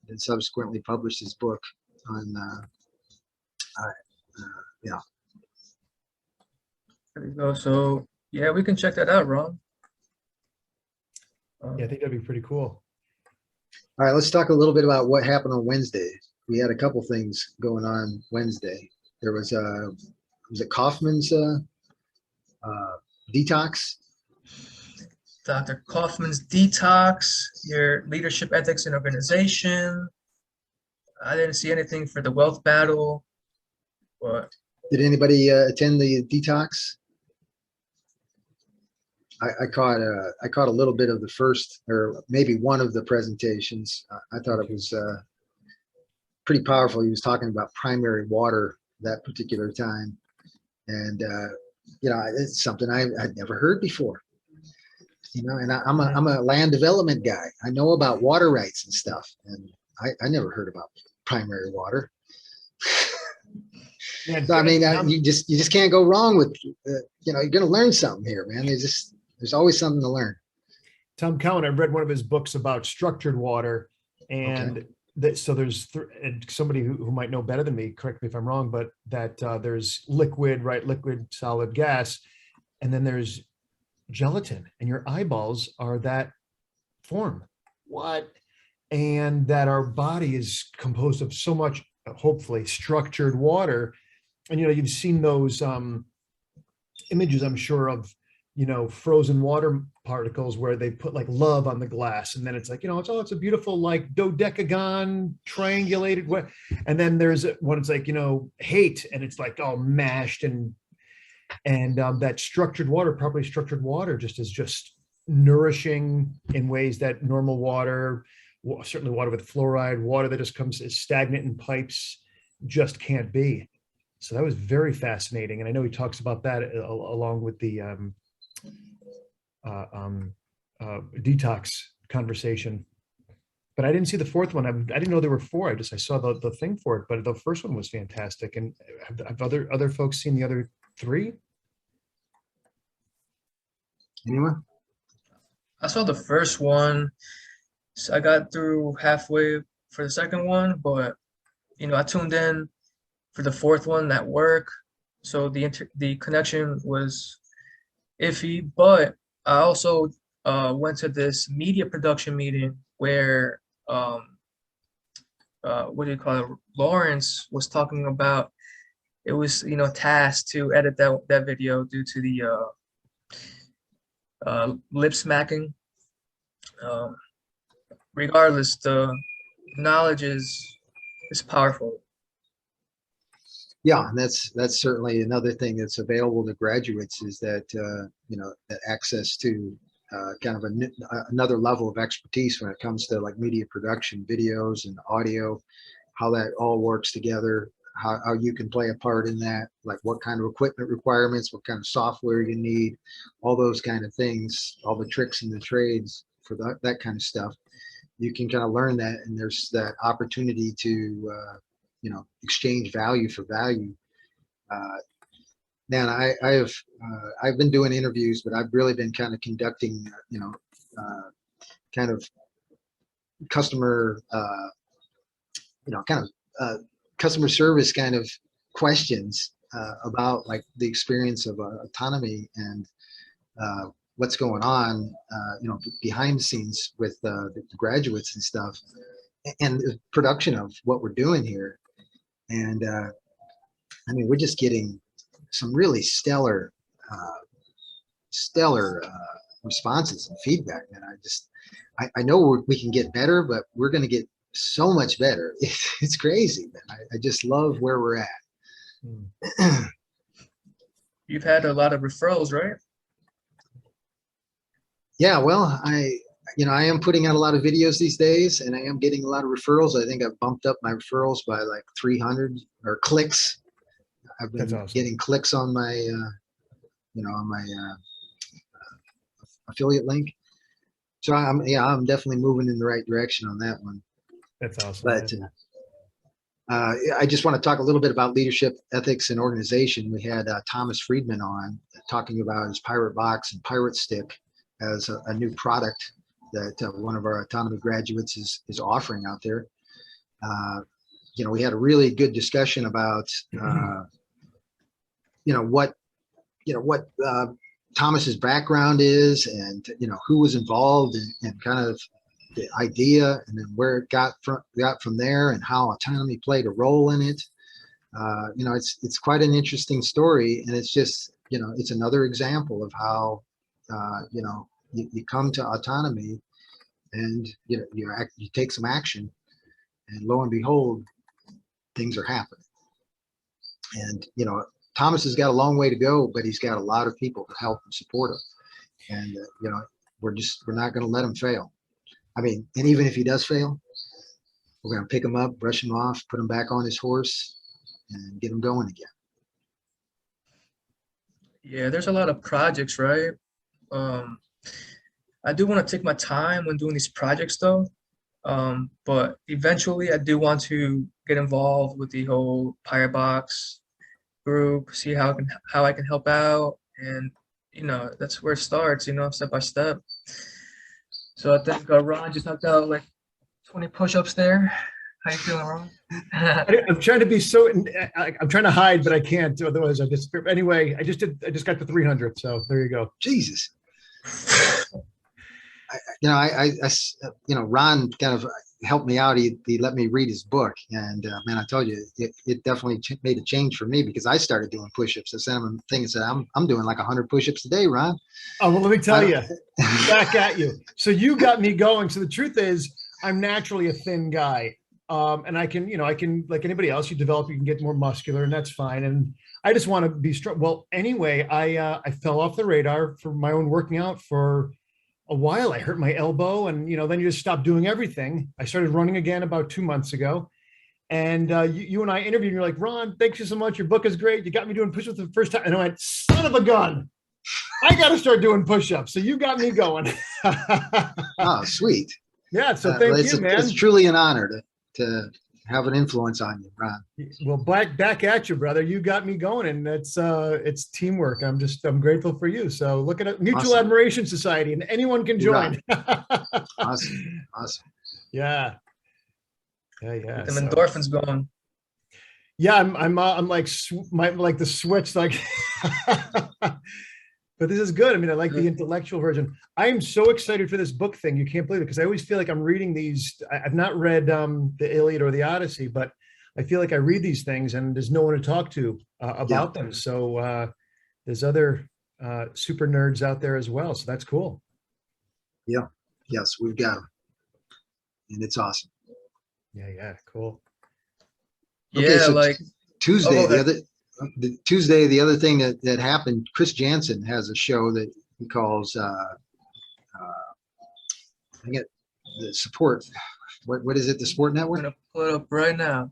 and subsequently published his book on, yeah. There you go. So yeah, we can check that out, Ron. Yeah, I think that'd be pretty cool. All right, let's talk a little bit about what happened on Wednesday. We had a couple things going on Wednesday. There was it Kaufman's detox? Dr. Kaufman's detox, your leadership ethics and organization. I didn't see anything for the wealth battle, but Did anybody attend the detox? I caught a little bit of the first, or maybe one of the presentations. I thought it was pretty powerful. He was talking about primary water that particular time, and you know, it's something I'd never heard before. You know, and I'm a land development guy. I know about water rights and stuff, and I never heard about primary water. Yeah, So I mean, you just can't go wrong with, you know, you're going to learn something here, man. There's always something to learn. Tom Cowan, I read one of his books about structured water, and so there's and somebody who might know better than me, correct me if I'm wrong, but that there's liquid, right? Liquid, solid, gas, and then there's gelatin, and your eyeballs are that form. What? And that our body is composed of so much, hopefully, structured water. And, you know, you've seen those images, I'm sure, of, you know, frozen water particles where they put like love on the glass, and then it's like, you know, it's a beautiful like dodecagon triangulated way, and then there's one, it's like, you know, hate, and it's like all mashed, and that structured water, properly structured water, just is just nourishing in ways that normal water, certainly water with fluoride, water that just comes as stagnant in pipes, just can't be. So that was very fascinating, and I know he talks about that along with the detox conversation. But I didn't see the fourth one. I didn't know there were 4. I saw the thing for it, but the first one was fantastic. And have other folks seen the other 3? Anyone? I saw the first one. So I got through halfway for the second one, but you know, I tuned in for the fourth one at work, so the connection was iffy. But I also went to this media production meeting where what do you call it? Lawrence was talking about. It was, you know, tasked to edit that video due to the lip smacking. Regardless, the knowledge is powerful. Yeah, and that's certainly another thing that's available to graduates is that that access to kind of another level of expertise when it comes to like media production, videos and audio, how that all works together, how you can play a part in that, like what kind of equipment requirements, what kind of software you need, all those kind of things, all the tricks and the trades for that kind of stuff. You can kind of learn that, and there's that opportunity to exchange value for value. Man, I've been doing interviews, but I've really been kind of conducting kind of customer customer service kind of questions about like the experience of autonomy and what's going on behind the scenes with the graduates and stuff, and the production of what we're doing here. And I mean, we're just getting some really stellar responses and feedback. And I know we can get better, but we're going to get so much better. It's crazy, man. I just love where we're at. You've had a lot of referrals, right? Yeah, well, I am putting out a lot of videos these days, and I am getting a lot of referrals. I think I've bumped up my referrals by like 300 or clicks. I've been That's awesome. getting clicks on my, on my affiliate link. So I'm definitely moving in the right direction on that one. That's awesome. But I just want to talk a little bit about leadership, ethics, and organization. We had Thomas Friedman on talking about his Pirate Box and Pirate Stick as a new product that one of our autonomy graduates is offering out there. We had a really good discussion about what Thomas's background is, and who was involved, and kind of the idea, and then where it got from there, and how autonomy played a role in it. It's quite an interesting story, and it's just it's another example of how you come to autonomy, and you take some action, and lo and behold, things are happening. And Thomas has got a long way to go, but he's got a lot of people to help and support him. And we're not going to let him fail. I mean, and even if he does fail, we're going to pick him up, brush him off, put him back on his horse, and get him going again. Yeah, there's a lot of projects, right? I do want to take my time when doing these projects though. But eventually I do want to get involved with the whole Pirate Box group, see how I can help out, and that's where it starts, step by step. So I think Ron just knocked out like 20 push-ups there. How you feeling, Ron? I'm trying to be I'm trying to hide, but I can't. Otherwise, I disappear. Anyway, I just got to 300. So there you go. Jesus. Ron kind of helped me out. He let me read his book, and man, I told you, it definitely made a change for me, because I started doing push-ups. I sent him a thing and said, I'm doing like 100 push-ups a day, Ron. Oh, well, let me tell you, back at you. So you got me going. So the truth is, I'm naturally a thin guy. And I can, like anybody else, you can get more muscular, and that's fine. And I just want to be strong. Well, anyway, I fell off the radar for my own working out for a while. I hurt my elbow, and then you just stop doing everything. I started running again about 2 months ago, and you and I interviewed, and you're like, Ron, thanks you so much. Your book is great. You got me doing push-ups for the first time. And I went, son of a gun, I got to start doing push-ups. So you got me going. Oh, sweet. Yeah. So thank you, man. It's truly an honor to have an influence on you, Ron. Well, back at you, brother. You got me going, and it's teamwork. I'm grateful for you. So look at it, Mutual Admiration Society, and anyone can join. Awesome. Yeah. Get them endorphins going. Yeah, I'm like the switch, like. But this is good. I mean, I like the intellectual version. I am so excited for this book thing. You can't believe it, because I always feel like I'm reading these. I've not read the Iliad or the Odyssey, but I feel like I read these things and there's no one to talk to about them. So there's other super nerds out there as well. So that's cool. Yeah. Yes, we've got them. And it's awesome. Yeah. Cool. Okay, so like Tuesday, go ahead. the other thing that happened, Chris Jansen has a show that he calls, I get the support. What is it? The Sport I'm Network? gonna put it up right now.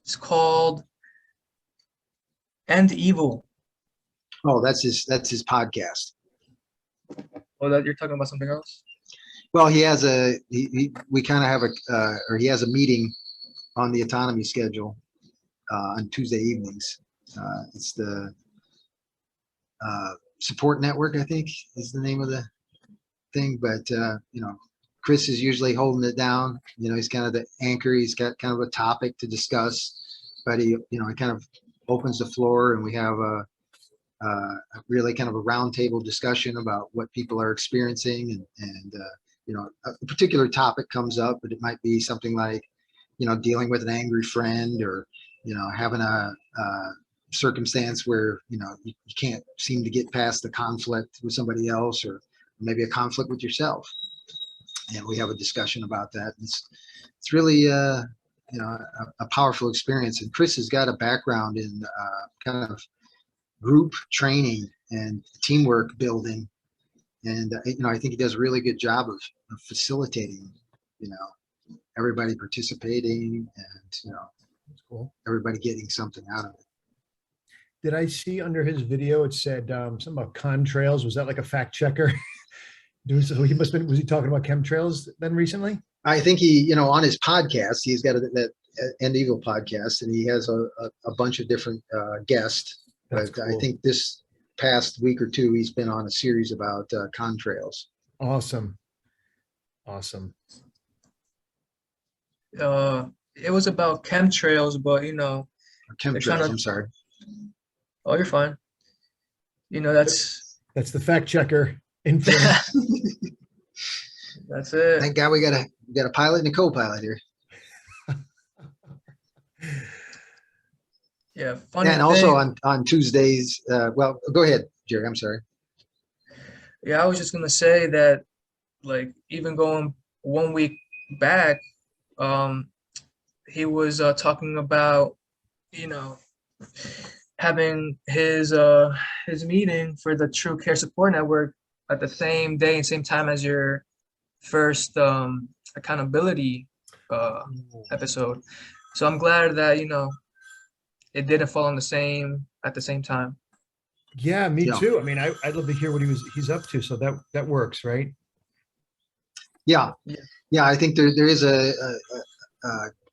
It's called End Evil. Oh, that's his podcast. Oh, that you're talking about something else? Well, he has we kind of have or he has a meeting on the autonomy schedule on Tuesday evenings. It's the Support Network, I think, is the name of the thing. But Chris is usually holding it down. He's kind of the anchor. He's got kind of a topic to discuss, but he kind of opens the floor, and we have a really kind of a roundtable discussion about what people are experiencing, and a particular topic comes up, but it might be something like, dealing with an angry friend, or having a circumstance where you can't seem to get past the conflict with somebody else, or maybe a conflict with yourself, and we have a discussion about that. It's really a powerful experience. And Chris has got a background in kind of group training and teamwork building, and I think he does a really good job of facilitating everybody participating, and That's cool. everybody getting something out of it. Did I see under his video, it said something about contrails? Was that like a fact checker? So he must have been, was he talking about chemtrails then recently? I think he, on his podcast, he's got that End Evil podcast, and he has a bunch of different guests. That's But cool. I think this past week or two, he's been on a series about contrails. Awesome. Awesome. It was about chemtrails, but Chemtrails, kinda- I'm sorry. oh, you're fine. That's the fact checker influence. that's it. Thank God we got a pilot and a co-pilot here. Yeah, funny And also thing. on Tuesdays, well, go ahead, Jerry, I'm sorry. Yeah, I was just gonna say that, like, even going 1 week back, he was talking about, having his meeting for the True Care Support Network at the same day and same time as your first accountability episode. So I'm glad that it didn't fall on at the same time. Yeah, me Yeah. too. I mean, I'd love to hear what he's up to. So that works, right? Yeah, Yeah. yeah. I think there is a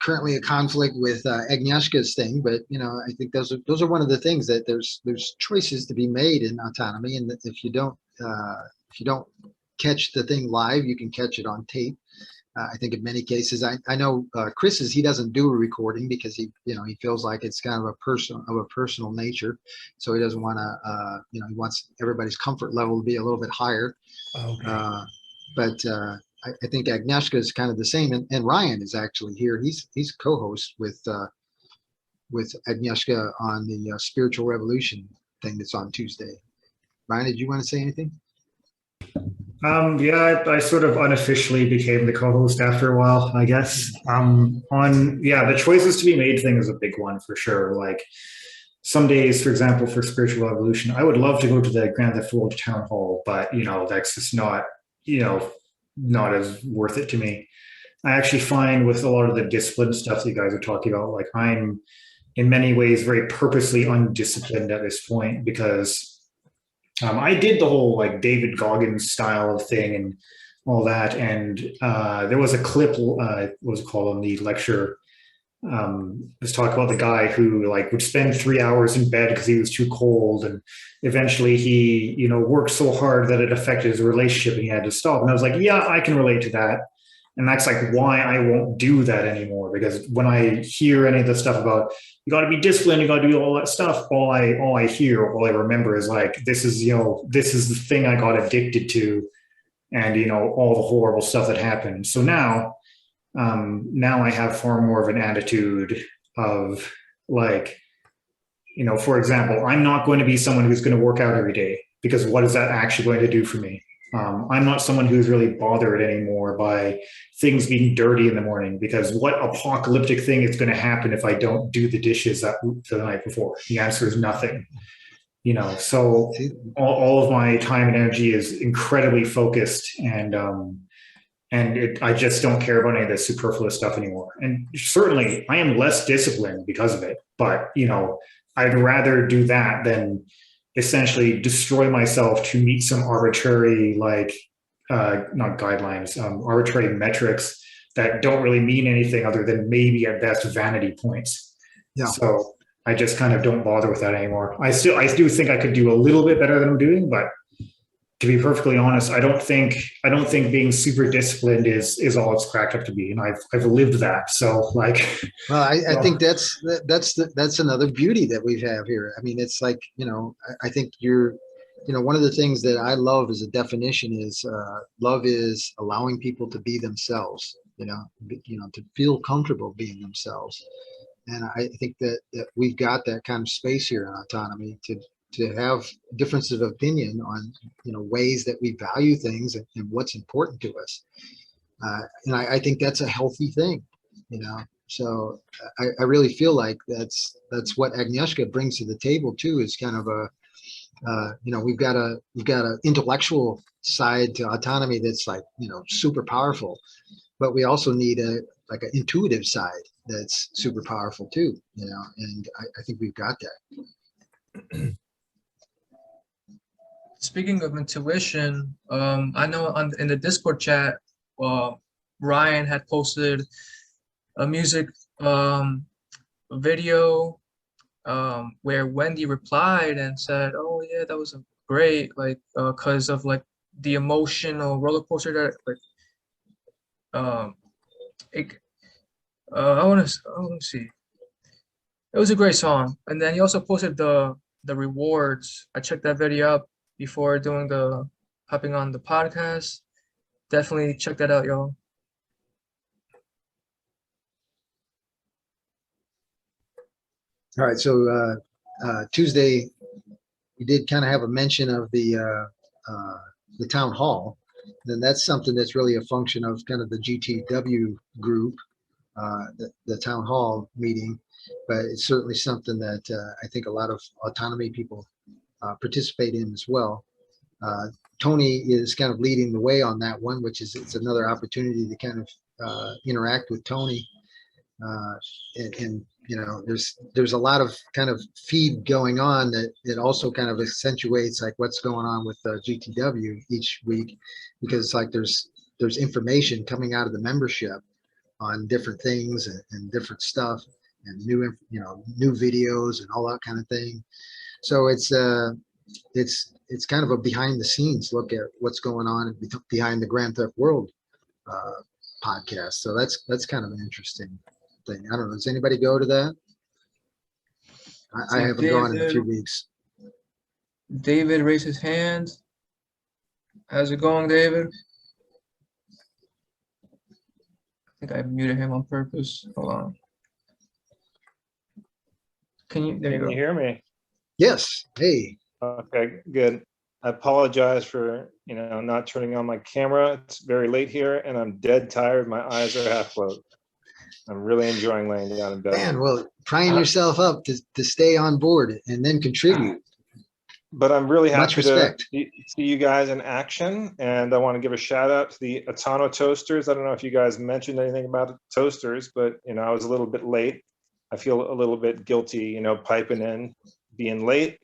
currently a conflict with Agnieszka's thing, but I think those are one of the things that there's choices to be made in autonomy, and that if you don't catch the thing live, you can catch it on tape. I think in many cases, I know Chris's, he doesn't do a recording because he feels like it's kind of a personal nature, so he doesn't want to he wants everybody's comfort level to be a little bit higher. Okay. But I think Agnieszka is kind of the same, and Ryan is actually here. He's co-host with Agnieszka on the Spiritual Revolution thing that's on Tuesday. Ryan, did you want to say anything? Yeah, I sort of unofficially became the co-host after a while, I guess. The choices to be made thing is a big one for sure. Like some days, for example, for Spiritual Revolution, I would love to go to the Grand Theft Auto Town Hall, but that's just not as worth it to me. I actually find with a lot of the discipline stuff that you guys are talking about, like I'm in many ways very purposely undisciplined at this point because I did the whole like David Goggins style of thing and all that. And there was a clip, what was it called on the lecture? Let's talk about the guy who like would spend 3 hours in bed because he was too cold. And eventually he, worked so hard that it affected his relationship and he had to stop. And I was like, yeah, I can relate to that. And that's like why I won't do that anymore. Because when I hear any of the stuff about you got to be disciplined, you got to do all that stuff, all I hear, all I remember is like, this is the thing I got addicted to, and all the horrible stuff that happened. So now I have far more of an attitude of like, for example, I'm not going to be someone who's going to work out every day because what is that actually going to do for me? I'm not someone who's really bothered anymore by things being dirty in the morning, because what apocalyptic thing is going to happen if I don't do the dishes the night before? The answer is nothing. So all of my time and energy is incredibly focused, and I just don't care about any of this superfluous stuff anymore. And certainly I am less disciplined because of it, but I'd rather do that than essentially destroy myself to meet some arbitrary, not guidelines, arbitrary metrics that don't really mean anything other than maybe at best vanity points. Yeah. So I just kind of don't bother with that anymore. I do think I could do a little bit better than I'm doing, but to be perfectly honest, I don't think being super disciplined is all it's cracked up to be, and I've lived that. So well, I think that's another beauty that we have here. I mean, it's like, I think one of the things that I love as a definition is love is allowing people to be themselves. To feel comfortable being themselves, and I think that we've got that kind of space here in autonomy to have differences of opinion on ways that we value things and what's important to us, and I think that's a healthy thing. So I really feel like that's what Agnieszka brings to the table too, is kind of we've got a intellectual side to autonomy that's super powerful, but we also need an intuitive side that's super powerful too, and I think we've got that. Speaking of intuition, I know in the Discord chat, Ryan had posted a music video where Wendy replied and said, "Oh yeah, that was great, because of the emotional roller coaster that I want to see. It was a great song." And then he also posted the rewards. I checked that video out before hopping on the podcast. Definitely check that out, y'all. All right, so Tuesday we did kind of have a mention of the town hall. Then that's something that's really a function of kind of the GTW group, the town hall meeting, but it's certainly something that I think a lot of autonomy people participate in as well. Tony is kind of leading the way on that one, which is it's another opportunity to kind of interact with Tony, and there's a lot of kind of feed going on that it also kind of accentuates what's going on with GTW each week, because there's information coming out of the membership on different things and different stuff and new videos and all that kind of thing. So it's kind of a behind the scenes look at what's going on behind the Grand Theft World podcast. So that's kind of an interesting thing. I don't know. Does anybody go to that? I haven't gone in a few weeks. David raised his hand. How's it going, David? I think I muted him on purpose. Hold on. There you go. Can you hear me? Yes. Hey. Okay, good. I apologize for not turning on my camera. It's very late here, and I'm dead tired. My eyes are half closed. I'm really enjoying laying down in bed. Man, well, trying yourself up to stay on board and then contribute. But I'm really happy to see you guys in action, and I want to give a shout out to the Autono toasters. I don't know if you guys mentioned anything about the toasters, but I was a little bit late. I feel a little bit guilty, piping in, being late,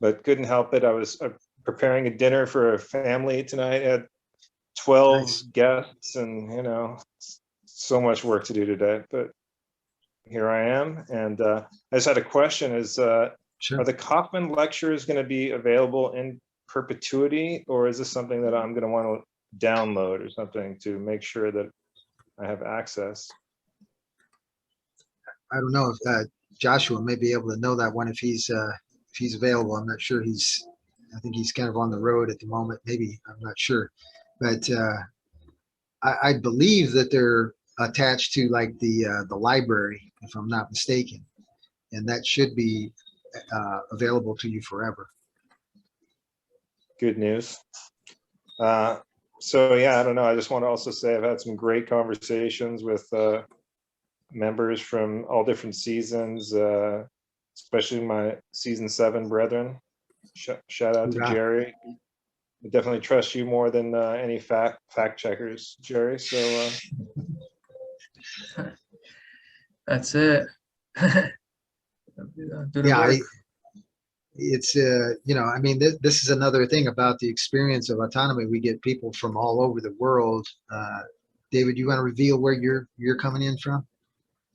but couldn't help it. I was preparing a dinner for a family tonight. I had 12 Nice. guests, and so much work to do today, but here I am. And I just had a question: Sure. Are the Kaufman lectures going to be available in perpetuity, or is this something that I'm going to want to download or something to make sure that I have access? I don't know if Joshua may be able to know that one if he's available. I'm not sure. I think he's kind of on the road at the moment. Maybe, I'm not sure, but I believe that they're attached to the library, if I'm not mistaken, and that should be available to you forever. Good news. So yeah, I don't know. I just want to also say I've had some great conversations with members from all different seasons, especially my season 7 brethren. Shout out to Jerry. I definitely trust you more than any fact checkers, Jerry. So that's it. Yeah, it's you know, I mean, this is another thing about the experience of autonomy. We get people from all over the world. David, you want to reveal where you're coming in from?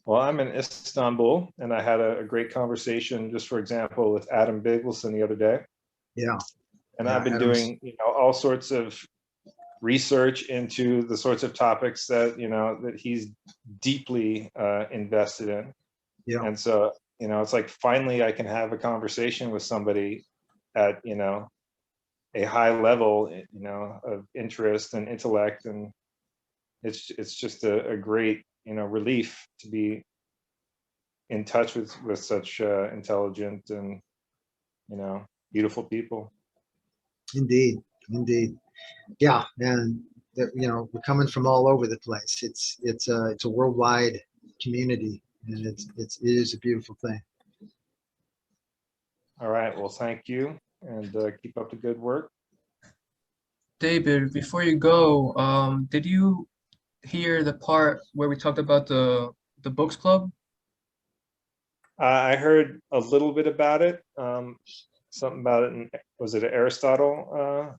Well, I'm in Istanbul, and I had a great conversation, just for example, with Adam Bigleson the other day. Yeah. And I've been doing, you know, all sorts of research into the sorts of topics that, you know, that he's deeply invested in. Yeah. And so, you know, it's like finally I can have a conversation with somebody at, you know, a high level, you know, of interest and intellect, and it's just a great, you know, relief to be in touch with such intelligent and, you know, beautiful people. Indeed, indeed. Yeah, and you know, we're coming from all over the place. It's a worldwide community, and it is a beautiful thing. All right, well, thank you, and keep up the good work. David, before you go, did you hear the part where we talked about the books club? I heard a little bit about it. Something about it. Was it an Aristotle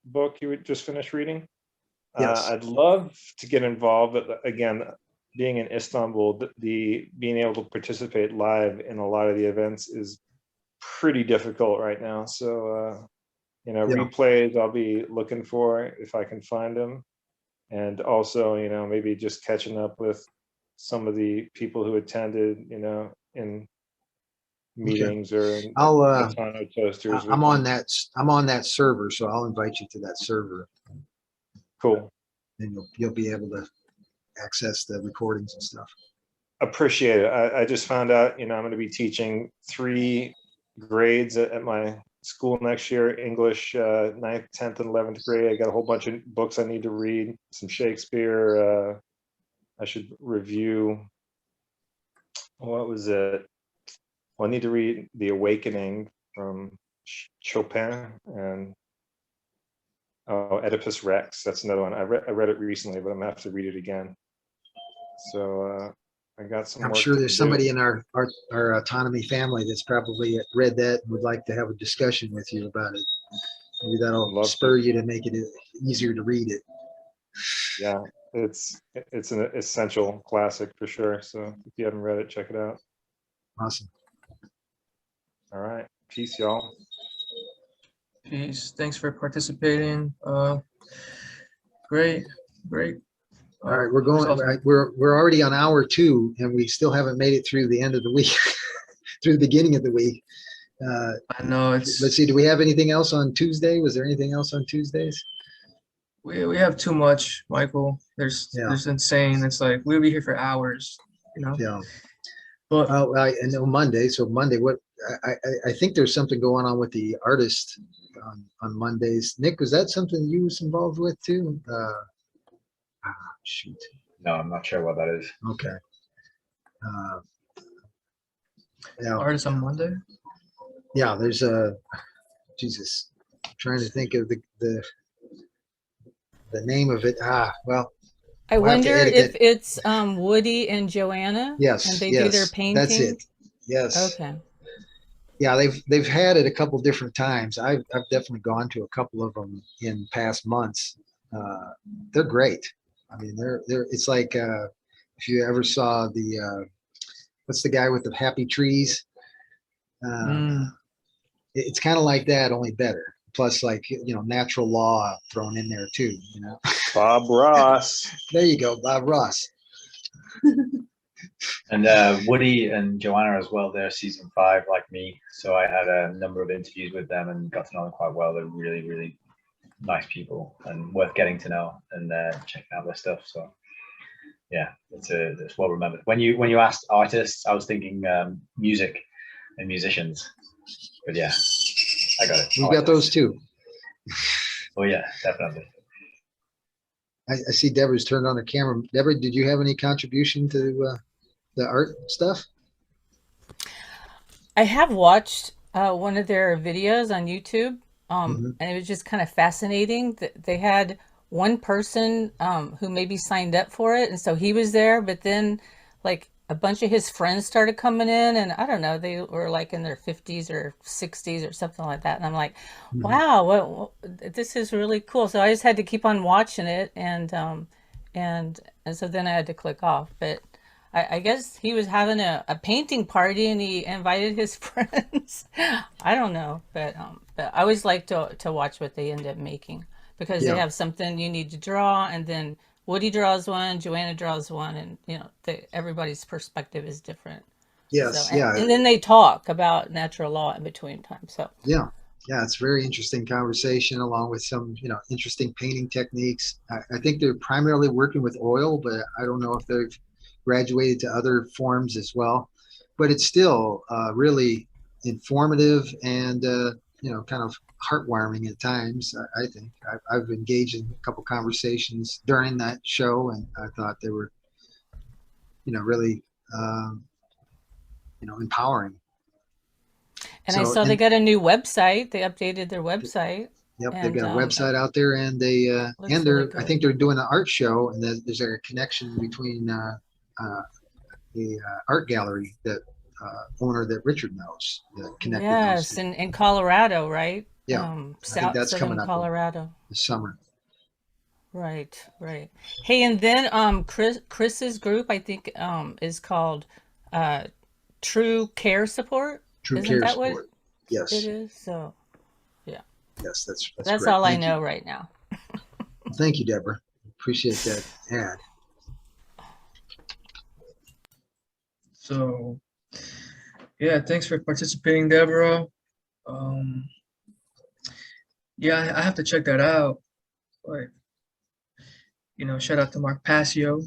book you just finished reading? Yes. I'd love to get involved, but again, being in Istanbul, the being able to participate live in a lot of the events is pretty difficult right now. So, you know, replays I'll be looking for if I can find them, and also, you know, maybe just catching up with some of the people who attended, you know, in meetings or toasters. I'm on that server, so I'll invite you to that server. Cool. And you'll be able to access the recordings and stuff. Appreciate it. I just found out, you know, I'm going to be teaching 3 grades at my school next year: English 9th, 10th, and 11th grade. I got a whole bunch of books I need to read, some Shakespeare. I should review. What was it? Well, I need to read The Awakening from Chopin, and Oedipus Rex. That's another one. I read it recently, but I'm gonna have to read it again. So I got some. I'm sure there's somebody in our autonomy family that's probably read that and would like to have a discussion with you about it. Maybe that'll spur you to make it easier to read it. Yeah, it's an essential classic for sure. So if you haven't read it, check it out. Awesome. All right. Peace, y'all. Peace. Thanks for participating. Great. All right, we're going. Awesome. We're already on hour 2, and we still haven't made it through the end of the week, through the beginning of the week. I know it's. Let's see. Do we have anything else on Tuesday? Was there anything else on Tuesdays? We have too much, Michael. There's insane. It's like we'll be here for hours, you know. Yeah. But I know Monday. So Monday, what I think there's something going on with the artist on Mondays. Nick, was that something you was involved with too? Shoot. No, I'm not sure what that is. Okay. Artist on Monday? Yeah, there's Jesus. I'm trying to think of the name of it. Well. I wonder if it's Woody and Joanna. Yes. And they do their painting. That's it. Yes. Okay. Yeah, they've had it a couple different times. I've definitely gone to a couple of them in past months. They're great. I mean, they're it's like if you ever saw the what's the guy with the happy trees? It's kind of like that, only better. Plus, like, you know, natural law thrown in there too. You know, Bob Ross. There you go, Bob Ross. And Woody and Joanna as well. They're season 5, like me. So I had a number of interviews with them and got to know them quite well. They're really, really nice people and worth getting to know and checking out their stuff. So yeah, it's well remembered. When you asked artists, I was thinking music and musicians. But yeah, I got it. We got those too. Oh yeah, definitely. I see Deborah's turned on her camera. Deborah, did you have any contribution to the art stuff? I have watched one of their videos on YouTube, and it was just kind of fascinating that they had one person who maybe signed up for it, and so he was there, but then like a bunch of his friends started coming in, and I don't know, they were like in their 50s or 60s or something like that, and I'm like, wow, what this is really cool. So I just had to keep on watching it, and so then I had to click off, but I guess he was having a painting party and he invited his friends. I don't know, but I always like to watch what they end up making, because they have something you need to draw, and then Woody draws one, Joanna draws one, and you know, everybody's perspective is different. Yes, so, and then they talk about natural law in between time. So yeah, it's a very interesting conversation, along with some, you know, interesting painting techniques. I think they're primarily working with oil, but I don't know if they've graduated to other forms as well. But it's still really informative and you know, kind of heartwarming at times. I think I've engaged in a couple conversations during that show, and I thought they were, you know, really you know, empowering. And so, I saw they got a new website. They updated their website. Yep, they've got a website out there, and they and they're really, I think they're doing an art show, and there's a connection between the art gallery that owner that Richard knows that connected. Yes, in Colorado, right? Yeah, I think that's coming up Colorado this summer. Right, right. Hey, and then Chris's group, I think, is called True Care Support. True Isn't Care that Support. What yes. It is. So, yeah. Yes, that's great. All I know right now. Thank you, Deborah. Appreciate that ad. So, yeah, thanks for participating, Deborah. Yeah, I have to check that out. Like, you know, shout out to Mark Passio,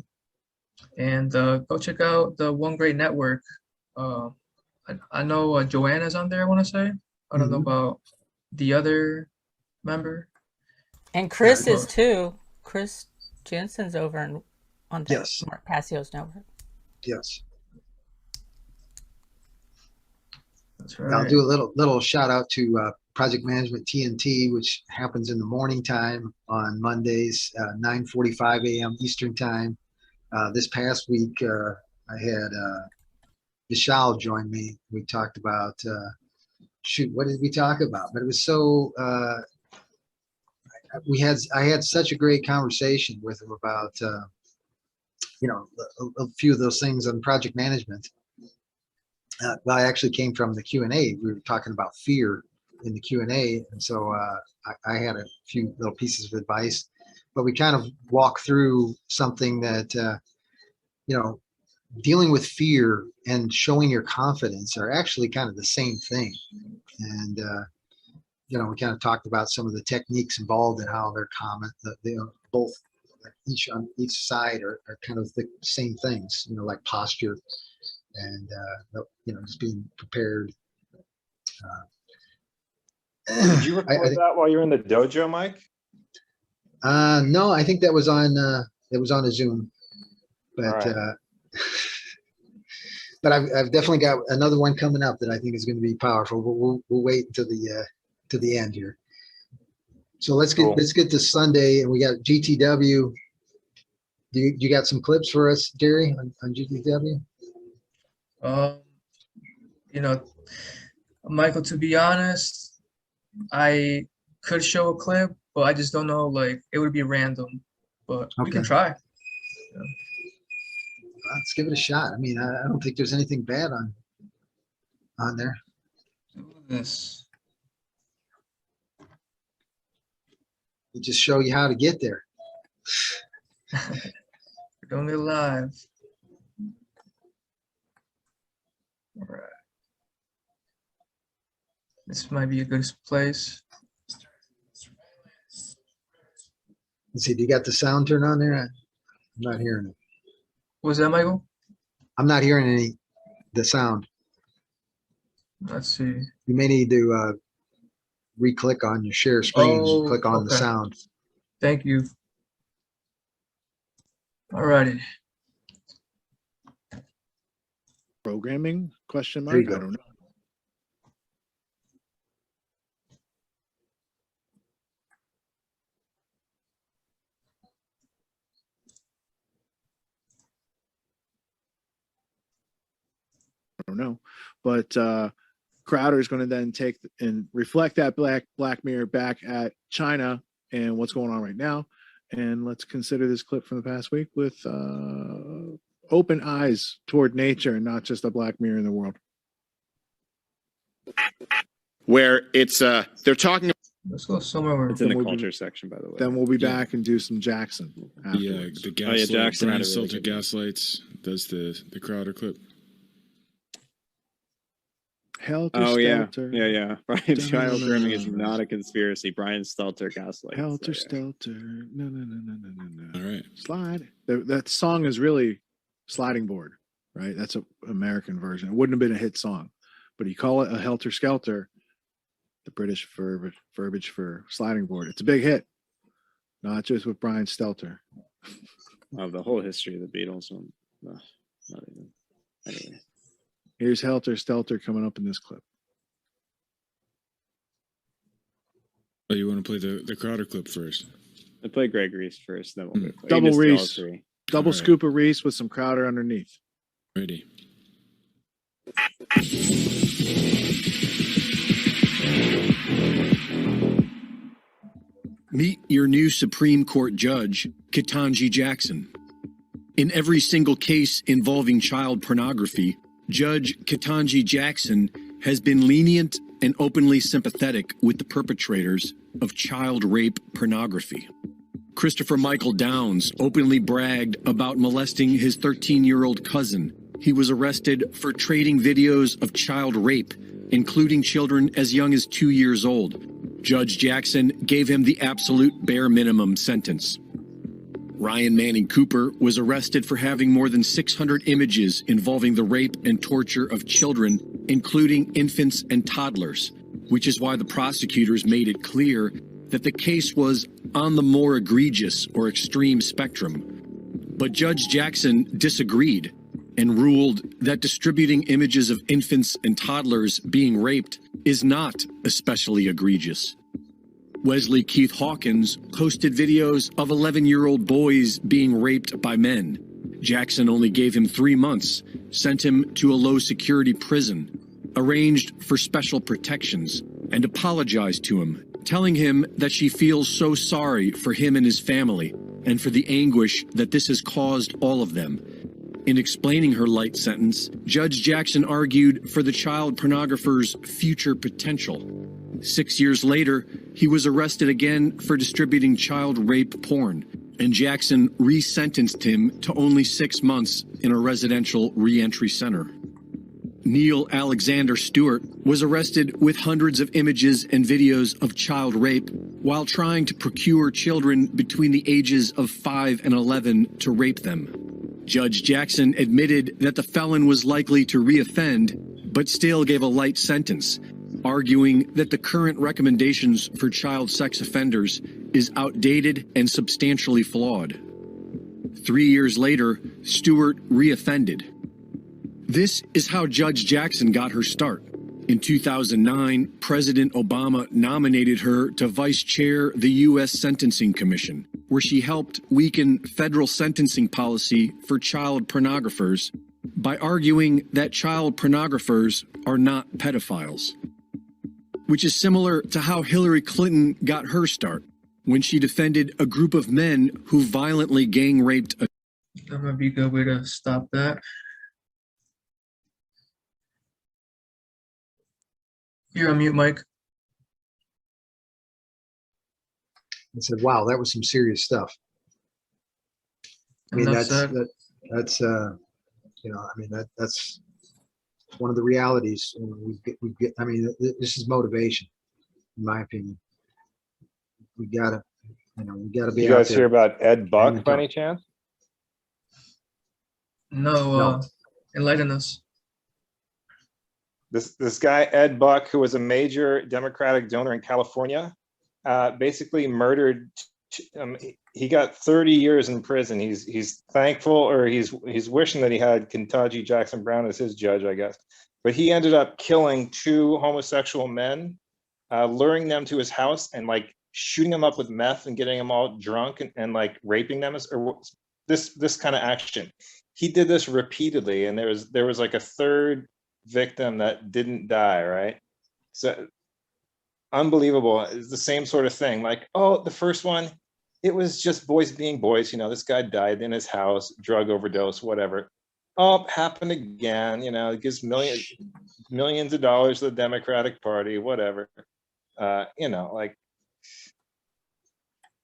and go check out the One Great Network. I know Joanna's on there, I want to say. I don't know about the other member. And Chris is too. Chris Jensen's over on the Mark Passio's network. Yes. That's right. I'll do a little shout out to Project Management TNT, which happens in the morning time on Mondays, 9:45 a.m. Eastern time. This past week, I had Vishal join me. We talked about, shoot, what did we talk about? But it was so, I had such a great conversation with him about, you know, a few of those things on project management. Well, I actually came from the Q&A. We were talking about fear in the Q&A. And so I had a few little pieces of advice, but we kind of walked through something that, you know, dealing with fear and showing your confidence are actually kind of the same thing. And, you know, we kind of talked about some of the techniques involved and how they're common. They are both, like each on each side are kind of the same things, you know, like posture and, you know, just being prepared. Did you record that while you're in the dojo, Mike? No, I think that was on, it was on a Zoom, but, right. But I've definitely got another one coming up that I think is going to be powerful. We'll wait until the end here. So let's get to Sunday, and we got GTW. You got some clips for us, Jerry, on GTW? You know, Michael, to be honest, I could show a clip, but I just don't know. Like, it would be random, but we can try. Yeah. Let's give it a shot. I mean, I don't think there's anything bad on there. This. We just show you how to get there. We're only live. All right. This might be a good place. Let's see. Do you got the sound turned on there? I'm not hearing it. Was that Michael? I'm not hearing the sound. Let's see. You may need to re-click on your share screen and click on the okay. sound. Thank you. All righty. Programming question There you mark? I go. don't know. I don't know, but Crowder is going to then take and reflect that Black Mirror back at China and what's going on right now. And let's consider this clip from the past week with open eyes toward nature and not just a Black Mirror in the world. Where it's they're talking. Let's go somewhere. It's in the culture section, by the way. Then we'll be back and do some Jackson. Yeah, the gaslight. Jackson Brian had a really Stelter good gaslights. Does the Crowder clip. Helter Skelter. Skelter. Brian child grooming is not a conspiracy. Brian Stelter gaslight. Helter Skelter. No. All right. Slide. That song is really Sliding Board, right? That's an American version. It wouldn't have been a hit song, but you call it a Helter Skelter, the British verbiage for sliding board. It's a big hit, not just with Brian Stelter. Of the whole history of the Beatles. Not even. Anyway. Here's Helter Skelter coming up in this clip. Oh, you want to play the Crowder clip first? I play Greg Reese first, then we'll play Double Reese. Double All right. scoop of Reese with some Crowder underneath. Ready. Meet your new Supreme Court Judge, Ketanji Jackson. In every single case involving child pornography, Judge Ketanji Jackson has been lenient and openly sympathetic with the perpetrators of child rape pornography. Christopher Michael Downs openly bragged about molesting his 13-year-old cousin. He was arrested for trading videos of child rape, including children as young as 2 years old. Judge Jackson gave him the absolute bare minimum sentence. Ryan Manning Cooper was arrested for having more than 600 images involving the rape and torture of children, including infants and toddlers, which is why the prosecutors made it clear that the case was on the more egregious or extreme spectrum. But Judge Jackson disagreed and ruled that distributing images of infants and toddlers being raped is not especially egregious. Wesley Keith Hawkins posted videos of 11-year-old boys being raped by men. Jackson only gave him 3 months, sent him to a low-security prison, arranged for special protections, and apologized to him, telling him that she feels so sorry for him and his family and for the anguish that this has caused all of them. In explaining her light sentence, Judge Jackson argued for the child pornographer's future potential. 6 years later, he was arrested again for distributing child rape porn, and Jackson resentenced him to only 6 months in a residential reentry center. Neil Alexander Stewart was arrested with hundreds of images and videos of child rape while trying to procure children between the ages of 5 and 11 to rape them. Judge Jackson admitted that the felon was likely to reoffend, but still gave a light sentence, arguing that the current recommendations for child sex offenders is outdated and substantially flawed. 3 years later, Stewart reoffended. This is how Judge Jackson got her start. In 2009, President Obama nominated her to vice chair the U.S. Sentencing Commission, where she helped weaken federal sentencing policy for child pornographers by arguing that child pornographers are not pedophiles, which is similar to how Hillary Clinton got her start when she defended a group of men who violently gang raped a... That might be a good way to stop that. You're on mute, Mike. I said, wow, that was some serious stuff. I mean, that's you know, I mean, that's one of the realities. We get, I mean, this is motivation, in my opinion. We gotta, you know, we gotta be. You guys hear about Ed Buck by any chance? No, enlighten us. This guy, Ed Buck, who was a major Democratic donor in California, basically murdered. He got 30 years in prison. He's thankful, or he's wishing that he had Ketanji Jackson Brown as his judge, I guess. But he ended up killing 2 homosexual men, luring them to his house and like shooting them up with meth and getting them all drunk and like raping them, or this kind of action. He did this repeatedly, and there was like a third victim that didn't die, right? So unbelievable. It's the same sort of thing. Like, oh, the first one, it was just boys being boys. You know, this guy died in his house, drug overdose, whatever. Oh, happened again. You know, it gives millions of dollars to the Democratic Party, whatever. You know, like,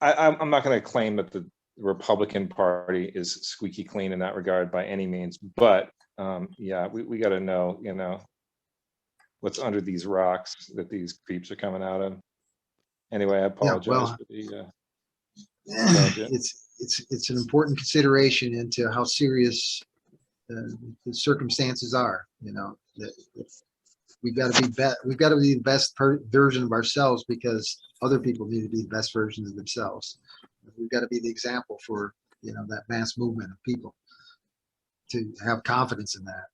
I'm not going to claim that the Republican Party is squeaky clean in that regard by any means, but yeah, we got to know, you know, what's under these rocks that these creeps are coming out of. Anyway, I apologize for the it's an important consideration into how serious the circumstances are. You know, that we've got to be the best version of ourselves, because other people need to be the best versions of themselves. We've got to be the example for, you know, that mass movement of people to have confidence in that.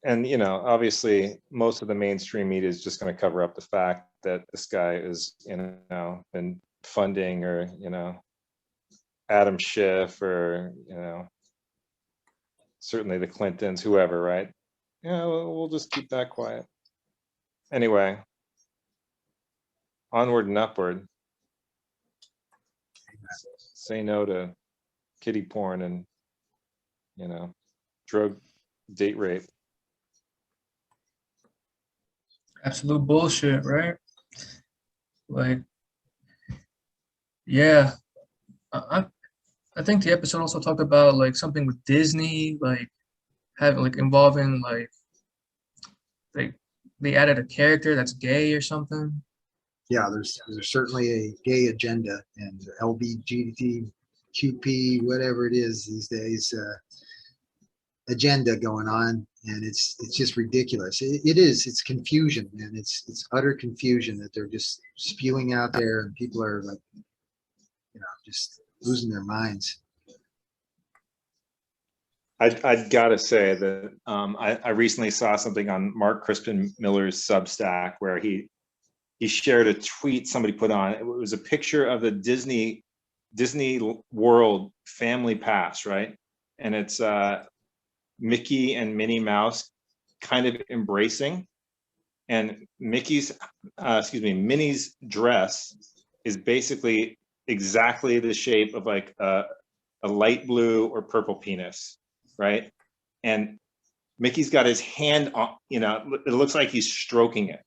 And, you know, obviously most of the mainstream media is just going to cover up the fact that this guy is, you know, been funding, or, you know, Adam Schiff, or, you know, certainly the Clintons, whoever, right? Yeah, we'll just keep that quiet. Anyway, onward and upward. Say no to kiddie porn and, you know, drug date rape. Absolute bullshit, right? Like, yeah, I think the episode also talked about like something with Disney, like having like involving like they added a character that's gay or something. Yeah, there's certainly a gay agenda, and LGBTQP, whatever it is these days, agenda going on, and it's just ridiculous. It's confusion, man. It's utter confusion that they're just spewing out there, and people are like, you know, just losing their minds. I'd gotta say that I recently saw something on Mark Crispin Miller's Substack where he shared a tweet somebody put on. It was a picture of the Disney World Family Pass, right? And it's Mickey and Minnie Mouse kind of embracing, and Minnie's dress is basically exactly the shape of like a light blue or purple penis, right? And Mickey's got his hand on, you know, it looks like he's stroking it.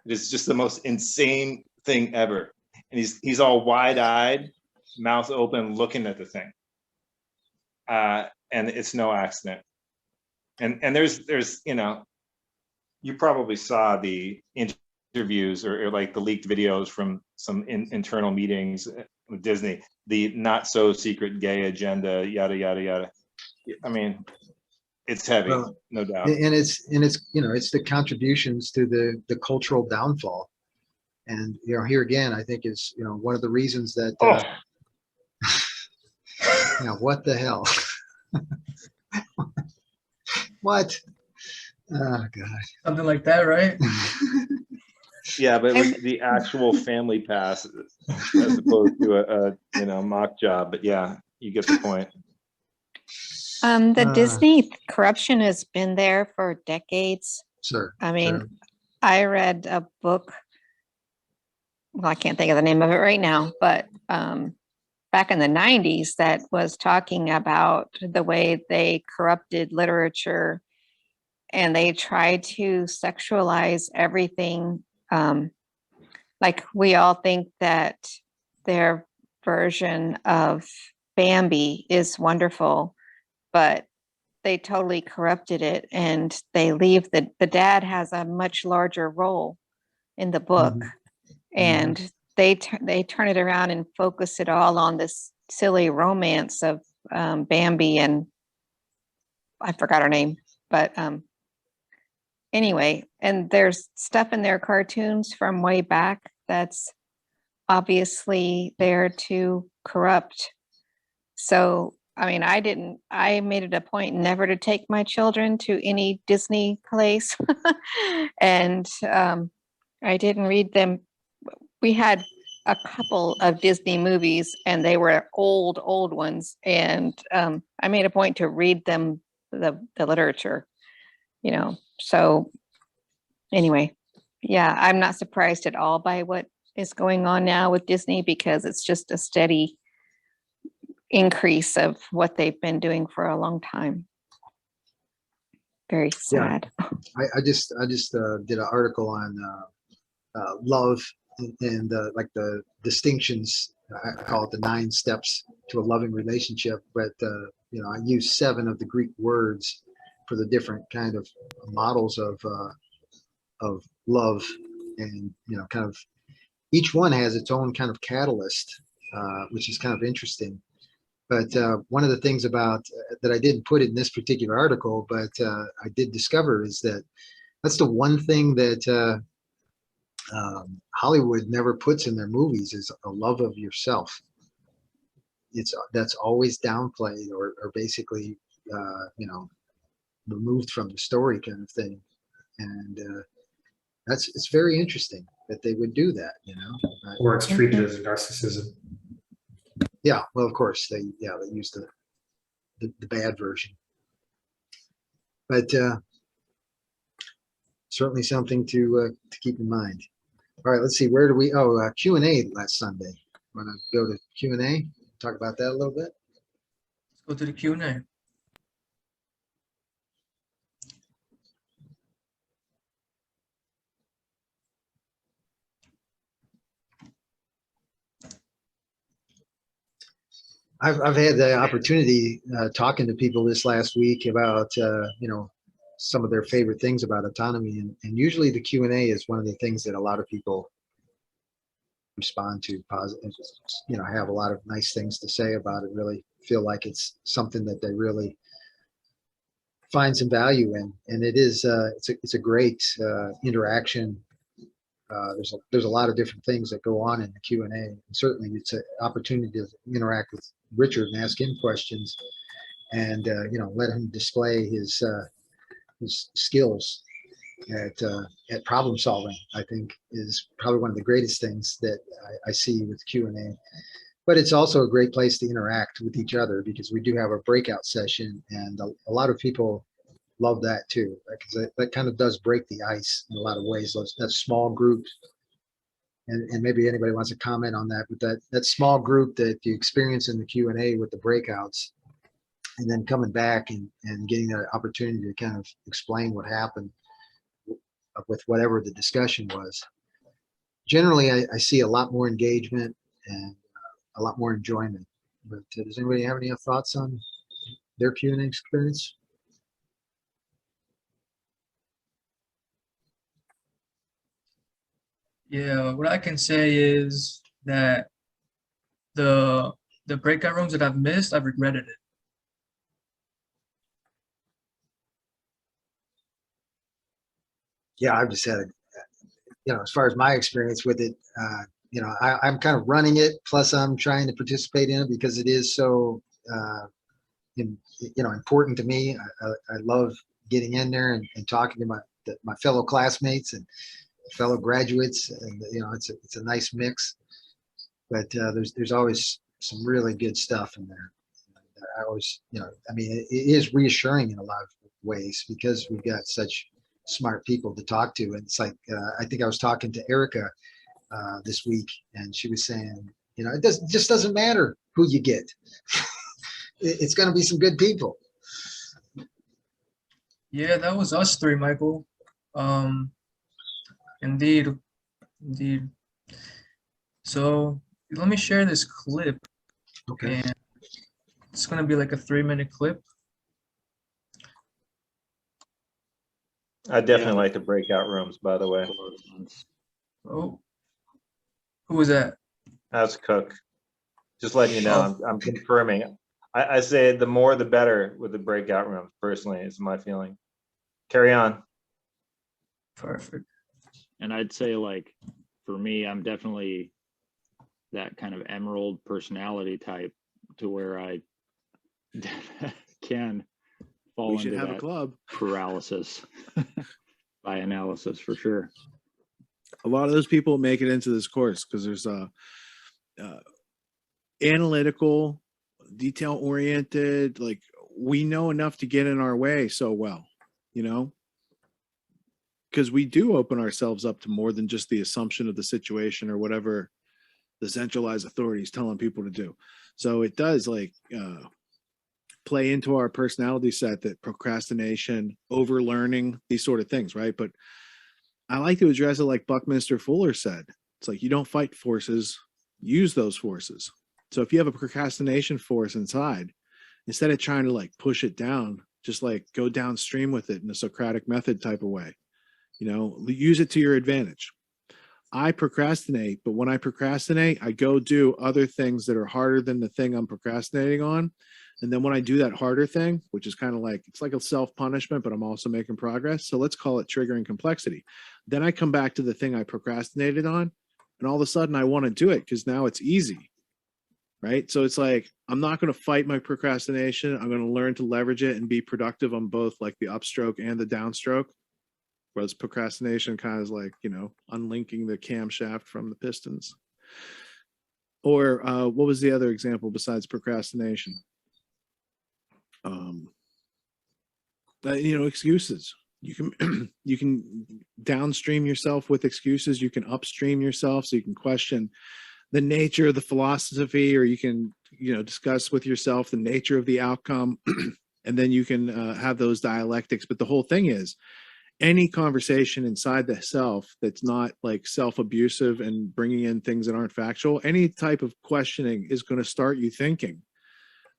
It's just the most insane thing ever. And he's all wide-eyed, mouth open, looking at the thing. And it's no accident. And there's, you know, you probably saw the interviews or like the leaked videos from some internal meetings with Disney, the not so secret gay agenda, yada, yada, yada. I mean, it's heavy, no doubt. And it's you know, it's the contributions to the cultural downfall. And, you know, here again, I think is, you know, one of the reasons that you know, what the hell? What? Oh God. Something like that, right? Yeah, but with the actual family pass as opposed to a you know, mock job. But yeah, you get the point. The Disney corruption has been there for decades. Sure. I mean, I read a book, well, I can't think of the name of it right now, but back in the 90s that was talking about the way they corrupted literature, and they tried to sexualize everything. Like, we all think that their version of Bambi is wonderful, but they totally corrupted it, and they leave the dad has a much larger role in the book. And they turn it around and focus it all on this silly romance of Bambi and I forgot her name, but anyway, and there's stuff in their cartoons from way back that's obviously there to corrupt. So, I mean, I made it a point never to take my children to any Disney place. And I didn't read them. We had a couple of Disney movies and they were old ones. And I made a point to read them the literature, you know. So anyway, yeah, I'm not surprised at all by what is going on now with Disney, because it's just a steady increase of what they've been doing for a long time. Very sad. Yeah. I just did an article on love and like the distinctions. I call it the 9 steps to a loving relationship, but you know, I use 7 of the Greek words for the different kind of models of love, and you know, kind of each one has its own kind of catalyst, which is kind of interesting. But one of the things about that I didn't put in this particular article, but I did discover, is that that's the one thing that Hollywood never puts in their movies, is a love of yourself. That's always downplayed or basically you know, removed from the story, kind of thing. And it's very interesting that they would do that, you know. Or it's treated as a narcissism. Yeah, well, of course they use the bad version, but certainly something to keep in mind. All right, let's see, where do we? Oh, Q&A last Sunday. Want to go to Q&A? Talk about that a little bit. Let's go to the Q&A. I've had the opportunity talking to people this last week about you know, some of their favorite things about autonomy, and usually the Q&A is one of the things that a lot of people respond to positive, you know, have a lot of nice things to say about it, really feel like it's something that they really find some value in, and it is it's a great interaction. There's a lot of different things that go on in the Q&A, and certainly it's an opportunity to interact with Richard and ask him questions, and you know, let him display his skills at problem solving. I think is probably one of the greatest things that I see with Q&A. But it's also a great place to interact with each other, because we do have a breakout session, and a lot of people love that too, because that kind of does break the ice in a lot of ways. That small group, and maybe anybody wants to comment on that, but that small group that you experience in the Q&A with the breakouts, and then coming back and getting the opportunity to kind of explain what happened with whatever the discussion was. Generally, I see a lot more engagement and a lot more enjoyment. But does anybody have any thoughts on their Q&A experience? Yeah, what I can say is that the breakout rooms that I've missed, I've regretted it. Yeah, I've just had, you know, as far as my experience with it, you know, I'm kind of running it, plus I'm trying to participate in it because it is so, you know, important to me. I love getting in there and talking to my fellow classmates and fellow graduates, and you know, it's a nice mix. But there's always some really good stuff in there. I always, you know, I mean, it is reassuring in a lot of ways, because we've got such smart people to talk to. And it's like, I think I was talking to Erica this week, and she was saying, you know, it just doesn't matter who you get. It's going to be some good people. Yeah, that was us three, Michael. Indeed. So let me share this clip. Okay. And it's going to be like a 3-minute clip. I definitely like the breakout rooms, by the way. Oh, who was that? That's Cook. Just letting you know, I'm confirming. I say the more the better with the breakout rooms, personally, is my feeling. Carry on. Perfect. And I'd say, like, for me, I'm definitely that kind of emerald personality type, to where I can fall We should into have a that club. paralysis by analysis, for sure. A lot of those people make it into this course because there's analytical, detail oriented, like we know enough to get in our way so well, you know, because we do open ourselves up to more than just the assumption of the situation or whatever the centralized authority is telling people to do. So it does like play into our personality set, that procrastination, overlearning, these sort of things, right? But I like to address it like Buckminster Fuller said. It's like, you don't fight forces, use those forces. So if you have a procrastination force inside, instead of trying to like push it down, just like go downstream with it in a Socratic method type of way, you know, use it to your advantage. I procrastinate, but when I procrastinate, I go do other things that are harder than the thing I'm procrastinating on. And then when I do that harder thing, which is kind of like, it's like a self-punishment, but I'm also making progress. So let's call it triggering complexity. Then I come back to the thing I procrastinated on, and all of a sudden I want to do it because now it's easy, right? So it's like, I'm not going to fight my procrastination. I'm going to learn to leverage it and be productive on both like the upstroke and the downstroke. Whereas procrastination kind of is like, you know, unlinking the camshaft from the pistons. Or what was the other example besides procrastination? You know, excuses. You can you can downstream yourself with excuses. You can upstream yourself, so you can question the nature of the philosophy, or you can, you know, discuss with yourself the nature of the outcome, and then you can have those dialectics. But the whole thing is, any conversation inside the self that's not like self-abusive and bringing in things that aren't factual, any type of questioning is going to start you thinking.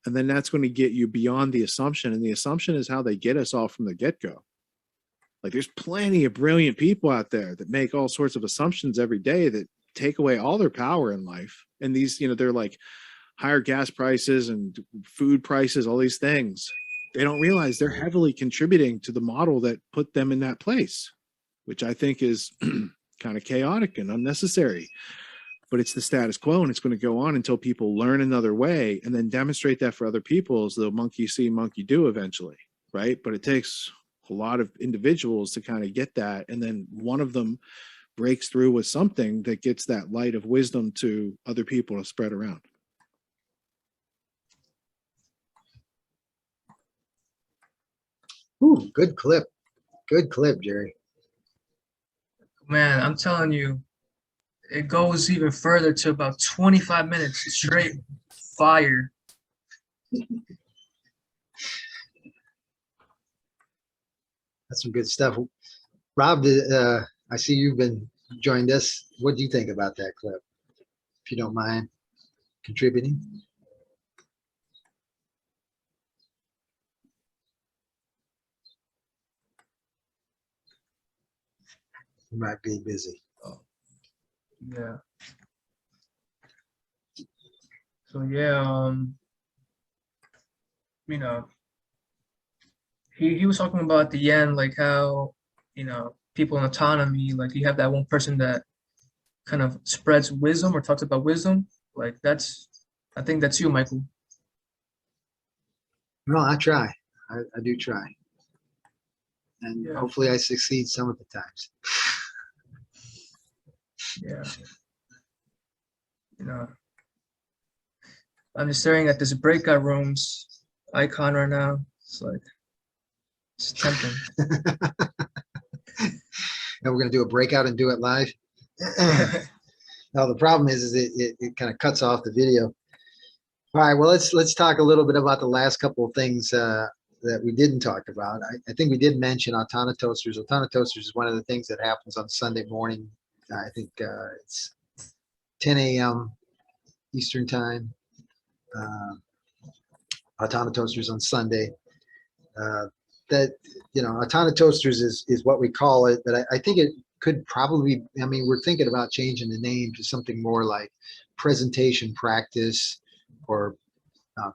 And then that's going to get you beyond the assumption. And the assumption is how they get us all from the get-go. Like, there's plenty of brilliant people out there that make all sorts of assumptions every day that take away all their power in life. And these, you know, they're like higher gas prices and food prices, all these things. They don't realize they're heavily contributing to the model that put them in that place, which I think is kind of chaotic and unnecessary. But it's the status quo, and it's going to go on until people learn another way and then demonstrate that for other people, as the monkey see, monkey do eventually, right? But it takes a lot of individuals to kind of get that, and then one of them breaks through with something that gets that light of wisdom to other people to spread around. Ooh, good clip. Good clip, Jerry. Man, I'm telling you, it goes even further to about 25 minutes straight fire. That's some good stuff. Rob, I see you've been joined us. What do you think about that clip? If you don't mind contributing. You might be busy. Yeah. So yeah, you know, he was talking about at the end, like how, you know, people in autonomy, like you have that one person that kind of spreads wisdom or talks about wisdom. Like I think that's you, Michael. No, I try. I do try. And Yeah. hopefully I succeed some of the times. Yeah. You know, I'm just staring at this breakout rooms icon right now. It's like, it's tempting. And we're going to do a breakout and do it live. Now the problem is it kind of cuts off the video. All right, well, let's talk a little bit about the last couple of things that we didn't talk about. I think we did mention AUTONOTOASTERS. AUTONOTOASTERS is one of the things that happens on Sunday morning. I think it's 10 a.m. Eastern time. AUTONOTOASTERS on Sunday. That, you know, AUTONOTOASTERS is what we call it, but I think it could probably, I mean, we're thinking about changing the name to something more like presentation practice, or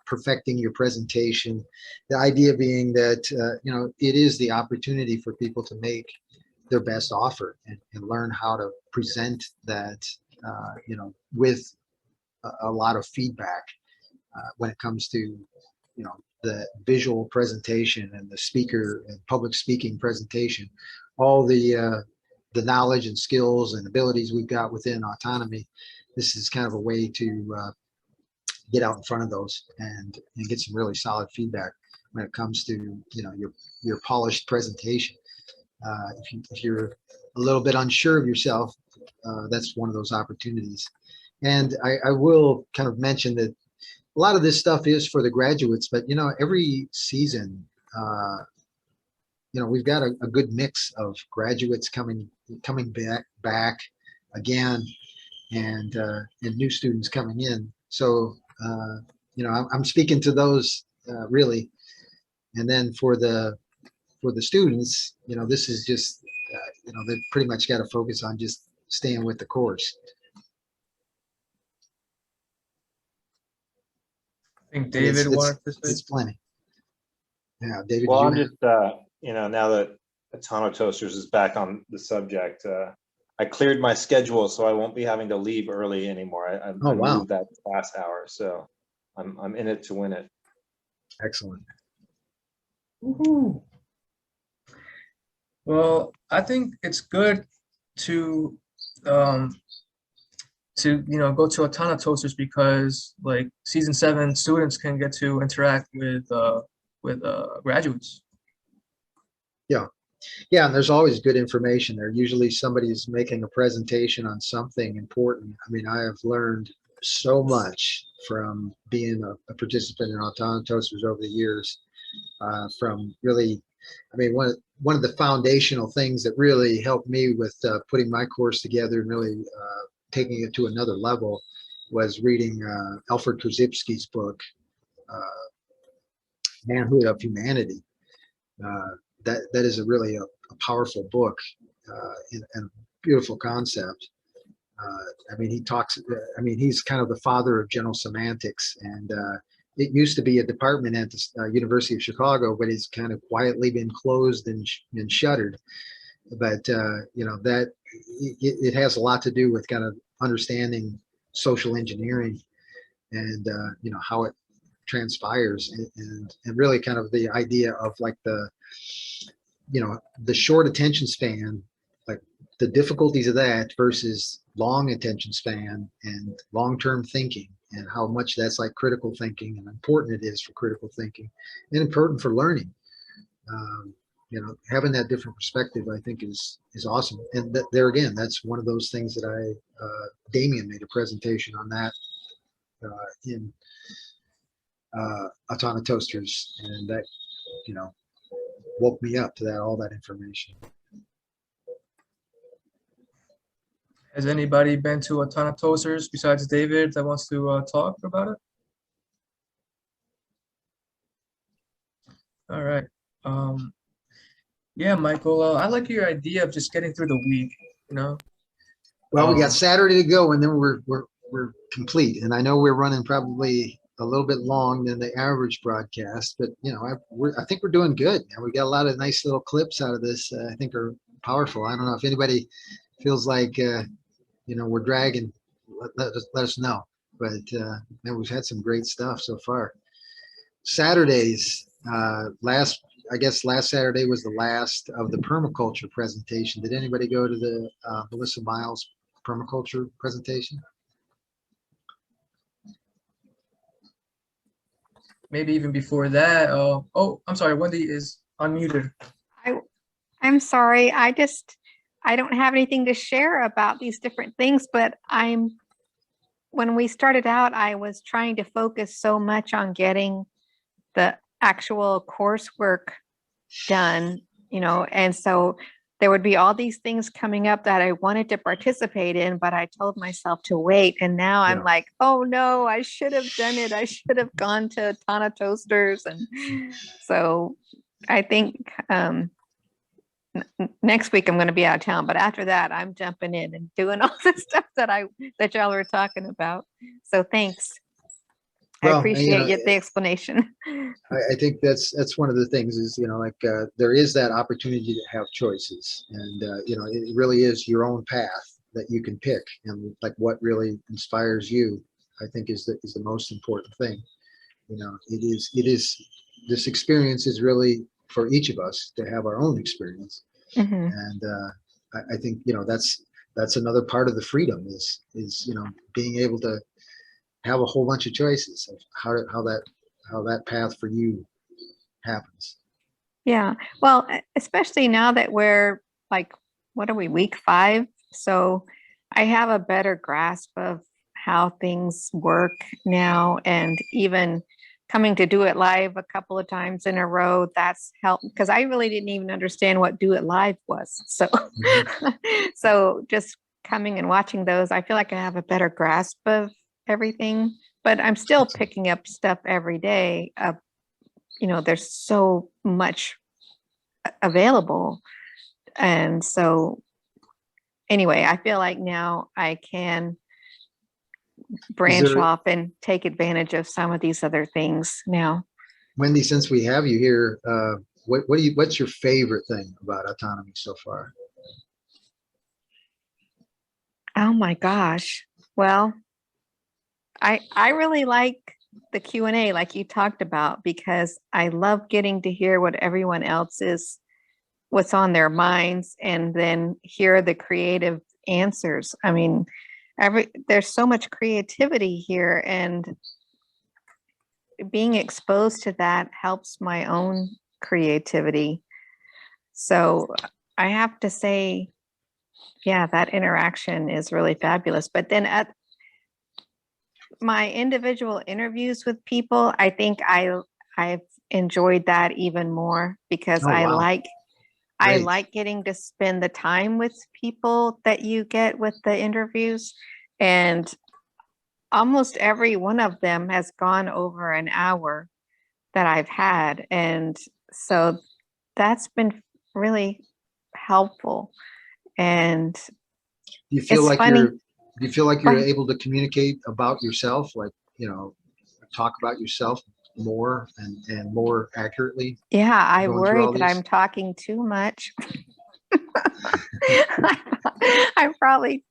perfecting your presentation. The idea being that, you know, it is the opportunity for people to make their best offer and learn how to present that, with a lot of feedback when it comes to, the visual presentation and the speaker and public speaking presentation, all the knowledge and skills and abilities we've got within autonomy. This is kind of a way to get out in front of those and get some really solid feedback when it comes to, your polished presentation. If you're a little bit unsure of yourself, that's one of those opportunities. And I will kind of mention that a lot of this stuff is for the graduates, but every season, we've got a good mix of graduates coming back again, and new students coming in. So I'm speaking to those really, and then for the students, this is just they've pretty much got to focus on just staying with the course. I think David wanted to say. It's plenty. Yeah, David. Well, I'm just now that Autono Toasters is back on the subject, I cleared my schedule, so I won't be having to leave early anymore. I moved that class hour, so I'm in it to win it. Excellent. Woohoo. Well, I think it's good to go to Autono Toasters because like season 7 students can get to interact with graduates. Yeah, and there's always good information there. Usually somebody's making a presentation on something important. I mean, I have learned so much from being a participant in Autono Toasters over the years. From really, I mean, one of the foundational things that really helped me with putting my course together and really taking it to another level was reading Alfred Korzybski's book, Manhood of Humanity. That is a really a powerful book and a beautiful concept. I mean, he's kind of the father of general semantics, and it used to be a department at the University of Chicago, but it's kind of quietly been closed and shuttered. But that it has a lot to do with kind of understanding social engineering and how it transpires, and really kind of the idea of like the short attention span, like the difficulties of that versus long attention span and long-term thinking, and how much that's like critical thinking and important it is for critical thinking and important for learning. Having that different perspective, I think is awesome. And there again, that's one of those things that Damien made a presentation on that in Autono Toasters, and that, woke me up to all that information. Has anybody been to Autono Toasters besides David that wants to talk about it? All right. Yeah, Michael, I like your idea of just getting through the week, Well, we got Saturday to go, and then we're complete. And I know we're running probably a little bit long than the average broadcast, but I think we're doing good. And we got a lot of nice little clips out of this. I think are powerful. I don't know if anybody feels like we're dragging. Let us know. But we've had some great stuff so far. Saturdays, last Saturday was the last of the permaculture presentation. Did anybody go to the Melissa Miles permaculture presentation? Maybe even before that. Oh, I'm sorry, Wendy is unmuted. I'm sorry. I don't have anything to share about these different things, but when we started out, I was trying to focus so much on getting the actual coursework done, and so there would be all these things coming up that I wanted to participate in, but I told myself to wait. And now I'm like, oh no, I should have done it. I should have gone to Autono Toasters. And so I think next week I'm going to be out of town, but after that I'm jumping in and doing all the stuff that y'all were talking about. So thanks. I Well, appreciate the explanation. I think that's one of the things is, like there is that opportunity to have choices, and it really is your own path that you can pick, and like what really inspires you, I think is the most important thing. It is this experience is really for each of us to have our own experience, and I think that's another part of the freedom is being able to have a whole bunch of choices of how that path for you happens. Yeah. Well, especially now that we're like, what are we, week 5? So I have a better grasp of how things work now, and even coming to Do It Live a couple of times in a row, that's helped, because I really didn't even understand what Do It Live was. So, so just coming and watching those, I feel like I have a better grasp of everything, but I'm still picking up stuff every day. There's so much available. And so anyway, I feel like now I can branch off and take advantage of some of these other things now. Wendy, since we have you here, what's your favorite thing about autonomy so far? Oh my gosh. Well, I really like the Q&A like you talked about, because I love getting to hear what everyone else is, what's on their minds, and then hear the creative answers. I mean, there's so much creativity here, and being exposed to that helps my own creativity. So I have to say, yeah, that interaction is really fabulous. But then at my individual interviews with people, I think I've enjoyed that even more, because I like getting to spend the time with people that you get with the interviews, and almost every one of them has gone over an hour that I've had, and so that's been really helpful. And do you feel like you're able to communicate about yourself, like talk about yourself more and more accurately? Yeah, I worry that I'm talking too much. I'm probably,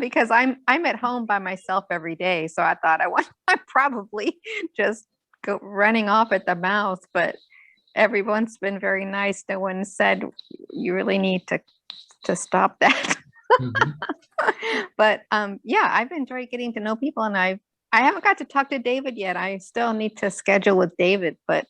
because I'm at home by myself every day, so I thought I'm probably just running off at the mouth, but everyone's been very nice. No one said you really need to stop that. But yeah, I've enjoyed getting to know people, and I haven't got to talk to David yet. I still need to schedule with David, but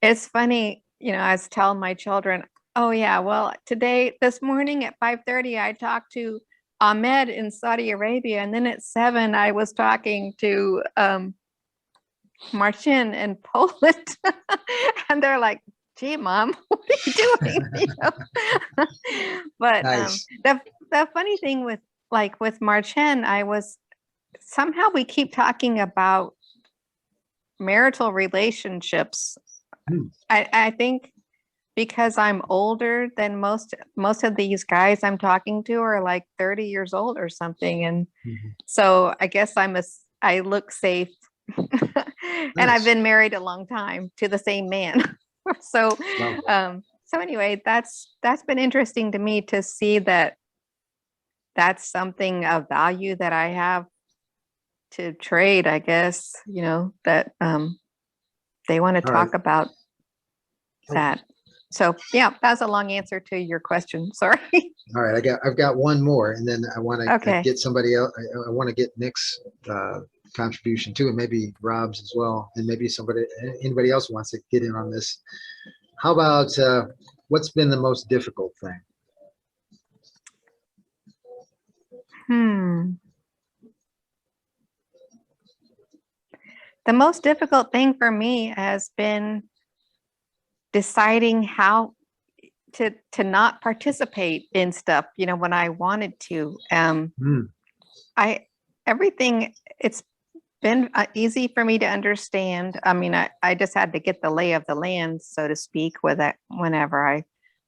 it's funny, I was telling my children, oh yeah, well, this morning at 5:30, I talked to Ahmed in Saudi Arabia, and then at 7, I was talking to Marcin in Poland. And they're like, gee, Mom, what are you doing? But nice. The funny thing with Marcin, somehow we keep talking about marital relationships. I think because I'm older than most of these guys I'm talking to are like 30 years old or something, and so I guess I look safe. And I've been married a long time to the same man. So so anyway, that's been interesting to me to see that that's something of value that I have to trade, I guess, that they want to talk about that. So yeah, that's a long answer to your question. Sorry. All right, I've got one more, and then I want to get somebody else. I want to get Nick's contribution too, and maybe Rob's as well, and maybe anybody else wants to get in on this. How about what's been the most difficult thing? The most difficult thing for me has been deciding how to not participate in stuff, when I wanted to. It's been easy for me to understand. I mean, I just had to get the lay of the land, so to speak, with it whenever I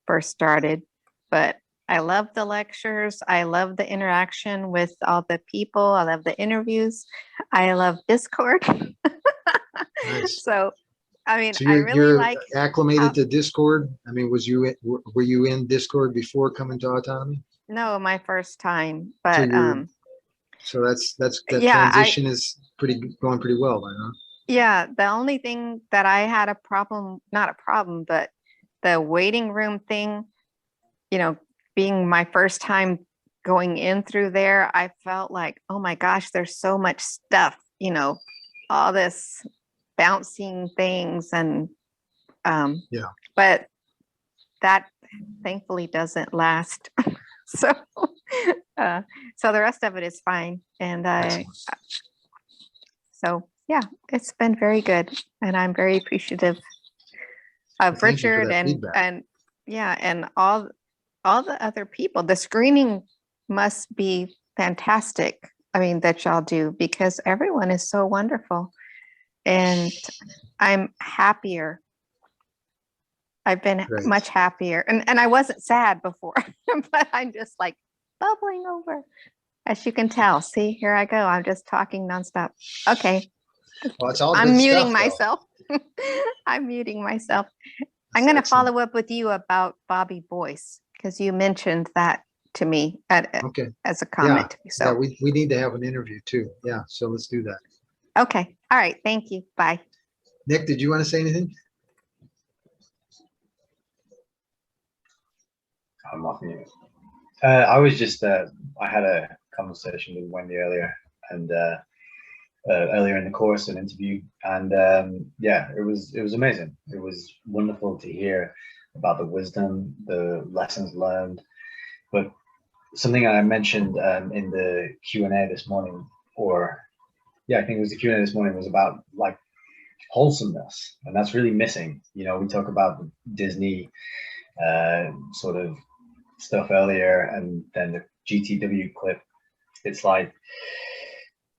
first started. But I love the lectures. I love the interaction with all the people. I love the interviews. I love Discord. Nice. So, I mean, So I you're, really you're like acclimated how, to Discord? I mean, were you in Discord before coming to Autonomy? no, my first time, So but so that yeah, transition is going pretty well, then, huh? yeah, the only thing that I had a problem, not a problem, but the waiting room thing, you know, being my first time going in through there, I felt like, oh my gosh, there's so much stuff, you know, all this bouncing things and Yeah. but that thankfully doesn't last. So so the rest of it is fine. And so yeah, it's been very good. And I'm very appreciative of Thank you for Richard that feedback. and yeah, and all the other people. The screening must be fantastic. I mean, that y'all do, because everyone is so wonderful. And I'm happier. I've been Great. much happier. And I wasn't sad before, but I'm just like bubbling over. As you can tell. See, here I go. I'm just talking nonstop. Okay. Well, it's all I'm good muting stuff, though. myself. I'm muting myself. I'm That's going to excellent. follow up with you about Bobby Boyce, because you mentioned that to me Okay. as a Yeah. comment. To me. So, Yeah, we need to have an interview too. Yeah. So let's do that. okay. All right. Thank you. Bye. Nick, did you want to say anything? I'm off mute. I was just, I had a conversation with Wendy earlier, and earlier in the course, an interview, and yeah, it was amazing. It was wonderful to hear about the wisdom, the lessons learned. But something I mentioned in the Q&A this morning, or yeah, I think it was the Q&A this morning, was about like wholesomeness, and that's really missing. You know, we talk about the Disney sort of stuff earlier, and then the GTW clip. It's like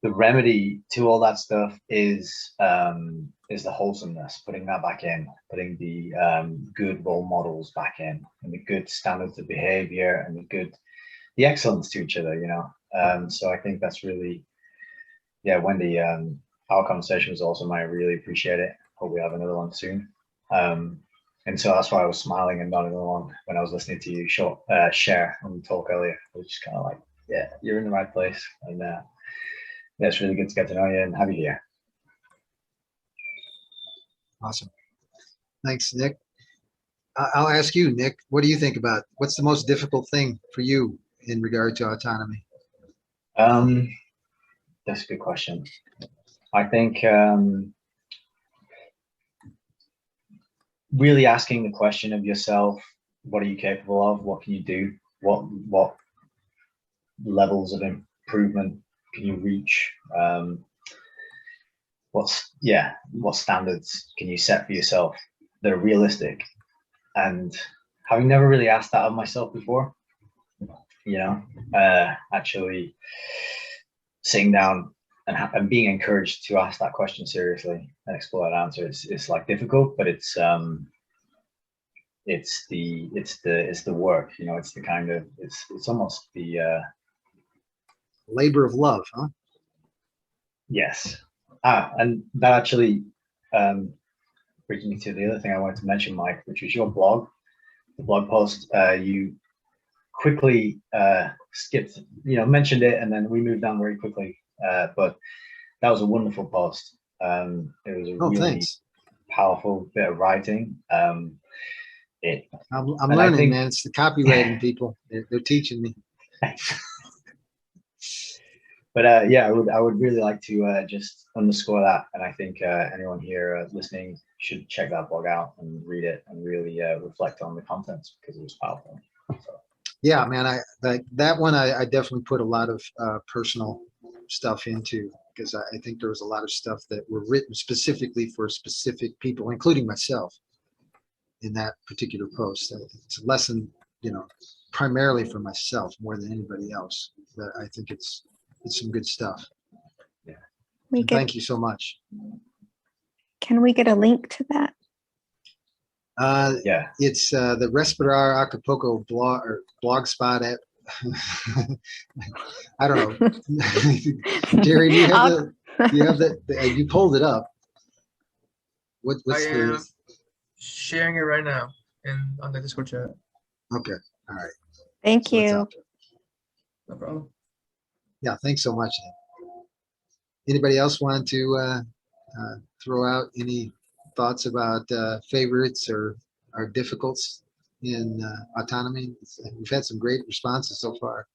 the remedy to all that stuff is the wholesomeness, putting that back in, putting the good role models back in, and the good standards of behavior, and the excellence to each other, you know. So I think that's really, yeah, Wendy, our conversation was awesome. I really appreciate it. Hope we have another one soon. And so that's why I was smiling and nodding along when I was listening to you share and talk earlier. I was just kind of like, yeah, you're in the right place. And yeah, it's really good to get to know you and have you here. Awesome. Thanks, Nick. I'll ask you, Nick, what do you think about what's the most difficult thing for you in regard to autonomy? That's a good question. I think really asking the question of yourself, what are you capable of? What can you do? What levels of improvement can you reach? What standards can you set for yourself that are realistic? And having never really asked that of myself before, you know, actually sitting down and being encouraged to ask that question seriously and explore that answer, it's like difficult, but it's the work, you know. It's the kind of it's almost the labor of love, huh? Yes. And that actually brings me to the other thing I wanted to mention, Mike, which was your blog. The blog post, you quickly skipped, you know, mentioned it, and then we moved on very quickly. But that was a wonderful post. It was a really powerful bit of writing. I'm learning, man. It's the copywriting people. They're teaching me. But yeah, I would really like to just underscore that, and I think anyone here listening should check that blog out and read it and really reflect on the contents, because it was powerful. So. Yeah, man, that one I definitely put a lot of personal stuff into, because I think there was a lot of stuff that were written specifically for specific people, including myself, in that particular post. It's a lesson, you know, primarily for myself more than anybody else. But I think it's some good stuff. Yeah. Thank you so much. Can we get a link to that? Yeah, it's the Respirar Acapulco blog spot at I don't know. Jerry, do you have you pulled it up. What's I am the? sharing it right now on the Discord chat. Okay. All right. Thank So it's you. out there. No problem. Yeah. Thanks so much. Anybody else want to throw out any thoughts about favorites or difficulties in autonomy? We've had some great responses so far.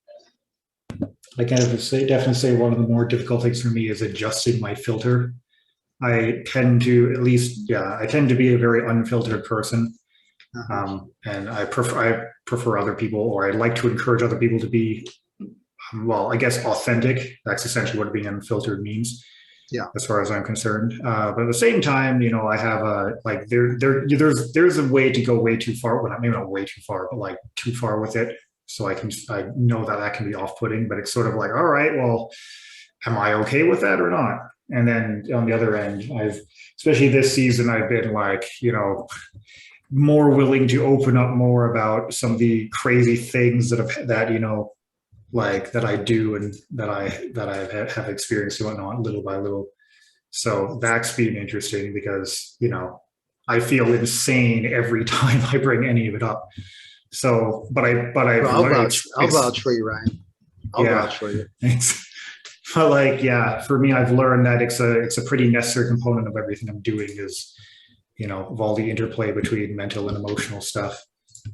I can definitely say one of the more difficult things for me is adjusting my filter. I tend to, at least, I tend to be a very unfiltered person. And I prefer other people, or I like to encourage other people to be, well, I guess authentic. That's essentially what being unfiltered means. Yeah, as far as I'm concerned. But at the same time, you know, I have a like there's a way to go way too far. Well, maybe not way too far, but like too far with it. So I know that can be off-putting, but it's sort of like, all right, well, am I okay with that or not? And then on the other end, especially this season, I've been like, you know, more willing to open up more about some of the crazy things that you know, like that I do and that I have experienced and whatnot, little by little. So that's been interesting because, you know, I feel insane every time I bring any of it up. So, but I'll vouch for you, Ryan. I'll vouch for you. But like, yeah, for me, I've learned that it's a pretty necessary component of everything I'm doing is, you know, of all the interplay between mental and emotional stuff.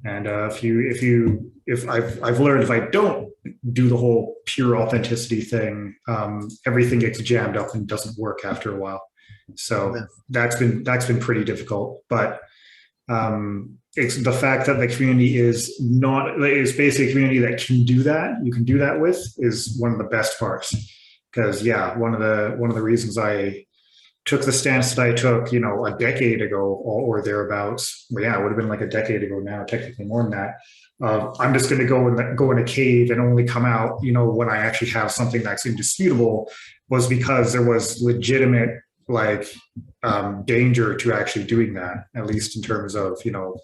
And if I've learned if I don't do the whole pure authenticity thing, everything gets jammed up and doesn't work after a while. So that's been pretty difficult. But it's the fact that the community is basically a community that can do that. You can do that with is one of the best parts. Because yeah, one of the reasons I took the stance that I took, you know, a decade ago or thereabouts. Well, yeah, it would have been like a decade ago now, technically more than that. I'm just going to go in a cave and only come out, you know, when I actually have something that's indisputable, was because there was legitimate like danger to actually doing that, at least in terms of, you know,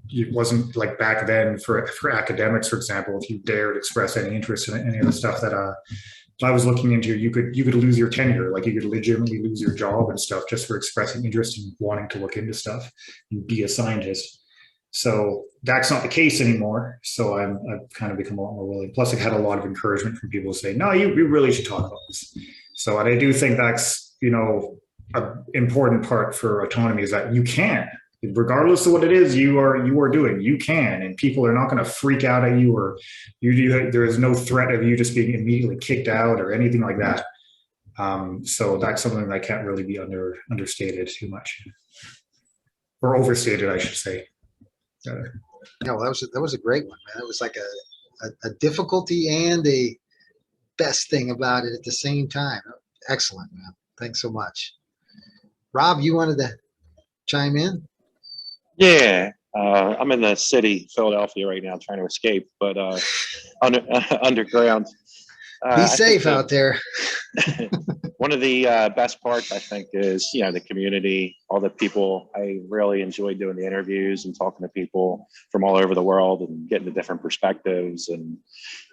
it wasn't like back then for academics, for example, if you dared express any interest in any of the stuff that I was looking into, you could lose your tenure, like you could legitimately lose your job and stuff just for expressing interest and wanting to look into stuff and be a scientist. So that's not the case anymore. So I've kind of become a lot more willing. Plus, I had a lot of encouragement from people saying, "No, you really should talk about this." So, and I do think that's, you know, an important part for autonomy is that you can, regardless of what it is you are doing, you can, and people are not going to freak out at you, or there is no threat of you just being immediately kicked out or anything like that. So that's something that can't really be understated too much, or overstated, I should say. Yeah, well, that was a great one, man. It was like a difficulty and a best thing about it at the same time. Excellent, man. Thanks so much. Rob, you wanted to chime in? Yeah, I'm in the city, Philadelphia right now, trying to escape, but underground. Be safe out there. One of the best parts, I think, is, you know, the community, all the people. I really enjoy doing the interviews and talking to people from all over the world and getting the different perspectives, and,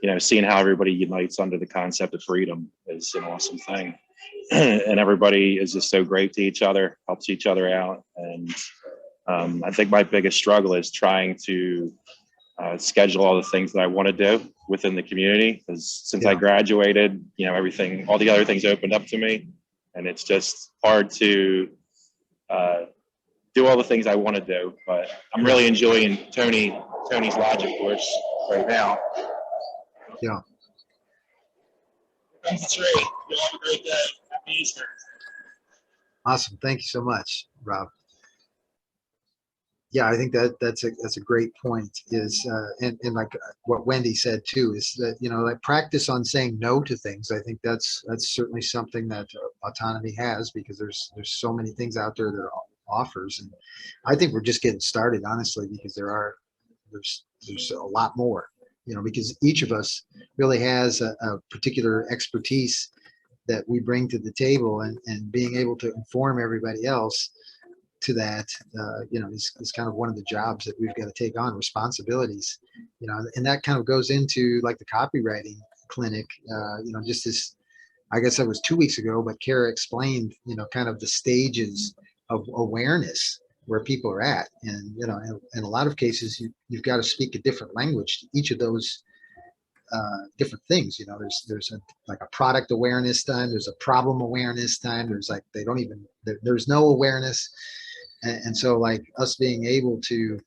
you know, seeing how everybody unites under the concept of freedom is an awesome thing. And everybody is just so great to each other, helps each other out. And I think my biggest struggle is trying to schedule all the things that I want to do within the community. Because since I graduated, you know, all the other things opened up to me, and it's just hard to do all the things I want to do. But I'm really enjoying Tony's logic course right now. Yeah. That's right. You have a great day. Happy Easter. Awesome. Thank you so much, Rob. Yeah, I think that's a great point. Is and like what Wendy said too, is that, you know, like practice on saying no to things. I think that's certainly something that autonomy has, because there's so many things out there that offers, and I think we're just getting started, honestly, because there's a lot more, you know, because each of us really has a particular expertise that we bring to the table, and being able to inform everybody else to that, you know, is kind of one of the jobs that we've got to take on, responsibilities, you know, and that kind of goes into like the copywriting clinic, you know, just this, I guess that was 2 weeks ago, but Kara explained, you know, kind of the stages awareness where people are at. And, you know, in a lot of cases, you've got to speak a different language to each of those different things. You know, there's like a product awareness time, there's a problem awareness time, there's like, they don't even, there's no awareness. And so like us being able to,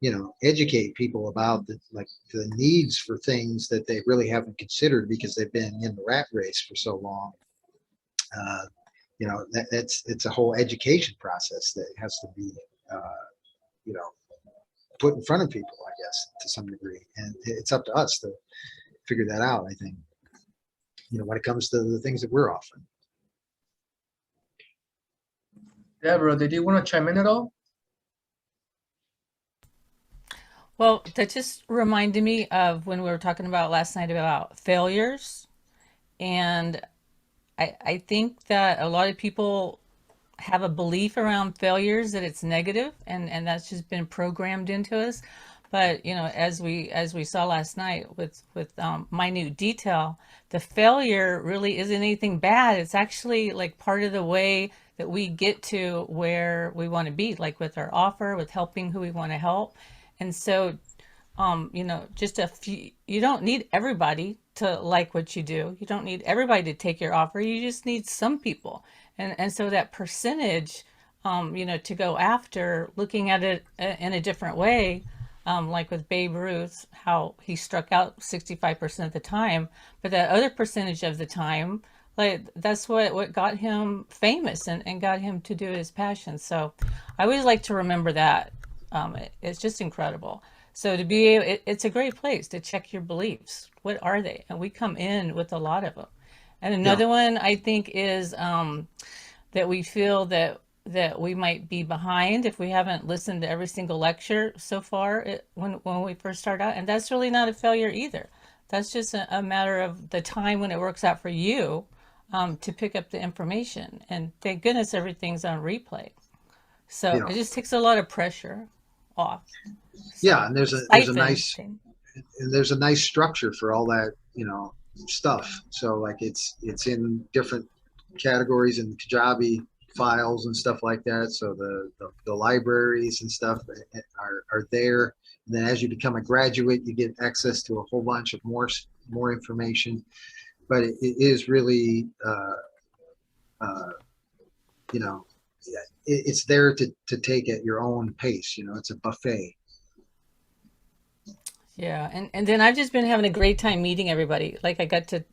you know, educate people about the needs for things that they really haven't considered because they've been in the rat race for so long. You know, it's a whole education process that has to be, you know, put in front of people, I guess, to some degree. And it's up to us to figure that out, I think, you know, when it comes to the things that we're offering. Deborah, did you want to chime in at all? Well, that just reminded me of when we were talking about last night about failures. And I think that a lot of people have a belief around failures that it's negative, and that's just been programmed into us. But you know, as we saw last night with minute detail, the failure really isn't anything bad. It's actually like part of the way that we get to where we want to be, like with our offer, with helping who we want to help. And so you know, just a few, you don't need everybody to like what you do. You don't need everybody to take your offer. You just need some people. And so that percentage, you know, to go after, looking at it in a different way, like with Babe Ruth, how he struck out 65% of the time, but that other percentage of the time, like that's what got him famous and got him to do his passion. So I always like to remember that. It's just incredible. So to be able, it's a great place to check your beliefs. What are they? And we come in with a lot of them. And another one I think is that we feel that we might be behind if we haven't listened to every single lecture so far when we first start out. And that's really not a failure either. That's just a matter of the time when it works out for you to pick up the information. And thank goodness everything's on replay. So it just takes a lot of pressure off. So yeah, and there's a nice structure for all that, you know, stuff. So like it's in different categories in Kajabi files and stuff like that. So the libraries and stuff are there. And then as you become a graduate, you get access to a whole bunch of more information. But it is really, you know, it's there to take at your own pace. You know, it's a buffet. Yeah, and then I've just been having a great time meeting everybody. Like I got to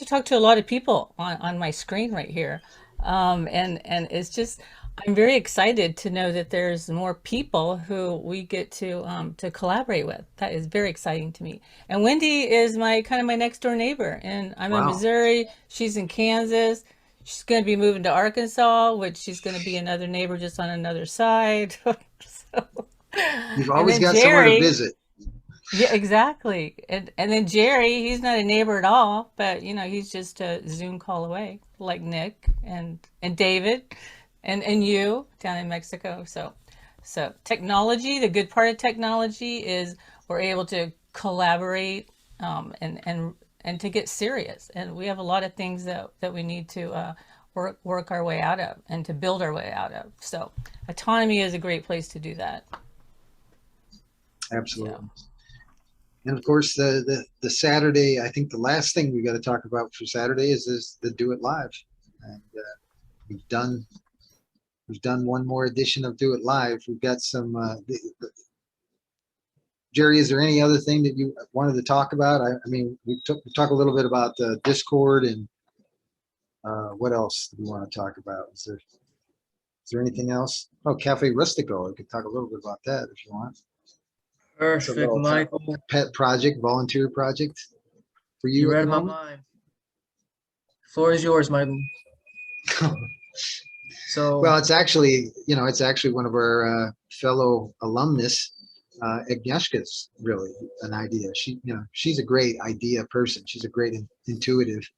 talk to a lot of people on my screen right here, and it's just, I'm very excited to know that there's more people who we get to collaborate with. That is very exciting to me. And Wendy is my next door neighbor, and I'm in Missouri. She's in Kansas. She's going to be moving to Arkansas, which she's going to be another neighbor just on another side. You've always got somewhere to visit. Yeah, exactly. And then Jerry, he's not a neighbor at all, but you know, he's just a Zoom call away, like Nick and David and you down in Mexico. So technology, the good part of technology is we're able to collaborate and to get serious. And we have a lot of things that we need to work our way out of and to build our way out of. So autonomy is a great place to do that. Absolutely. Yeah. And of course, the Saturday, I think the last thing we got to talk about for Saturday is the Do It Live. And we've done one more edition of Do It Live. We've got some, Jerry, is there any other thing that you wanted to talk about? I mean, we talk a little bit about the Discord and what else do we want to talk about? Is there anything else? Oh, Cafe Rustico. We could talk a little bit about that if you want. Perfect, Michael. Pet project, volunteer project for you. You read my mind. Floor is yours, Michael. So, well, it's actually one of our fellow alumnus, Agnieszka's really an idea. She's a great idea person. She's a great intuitive,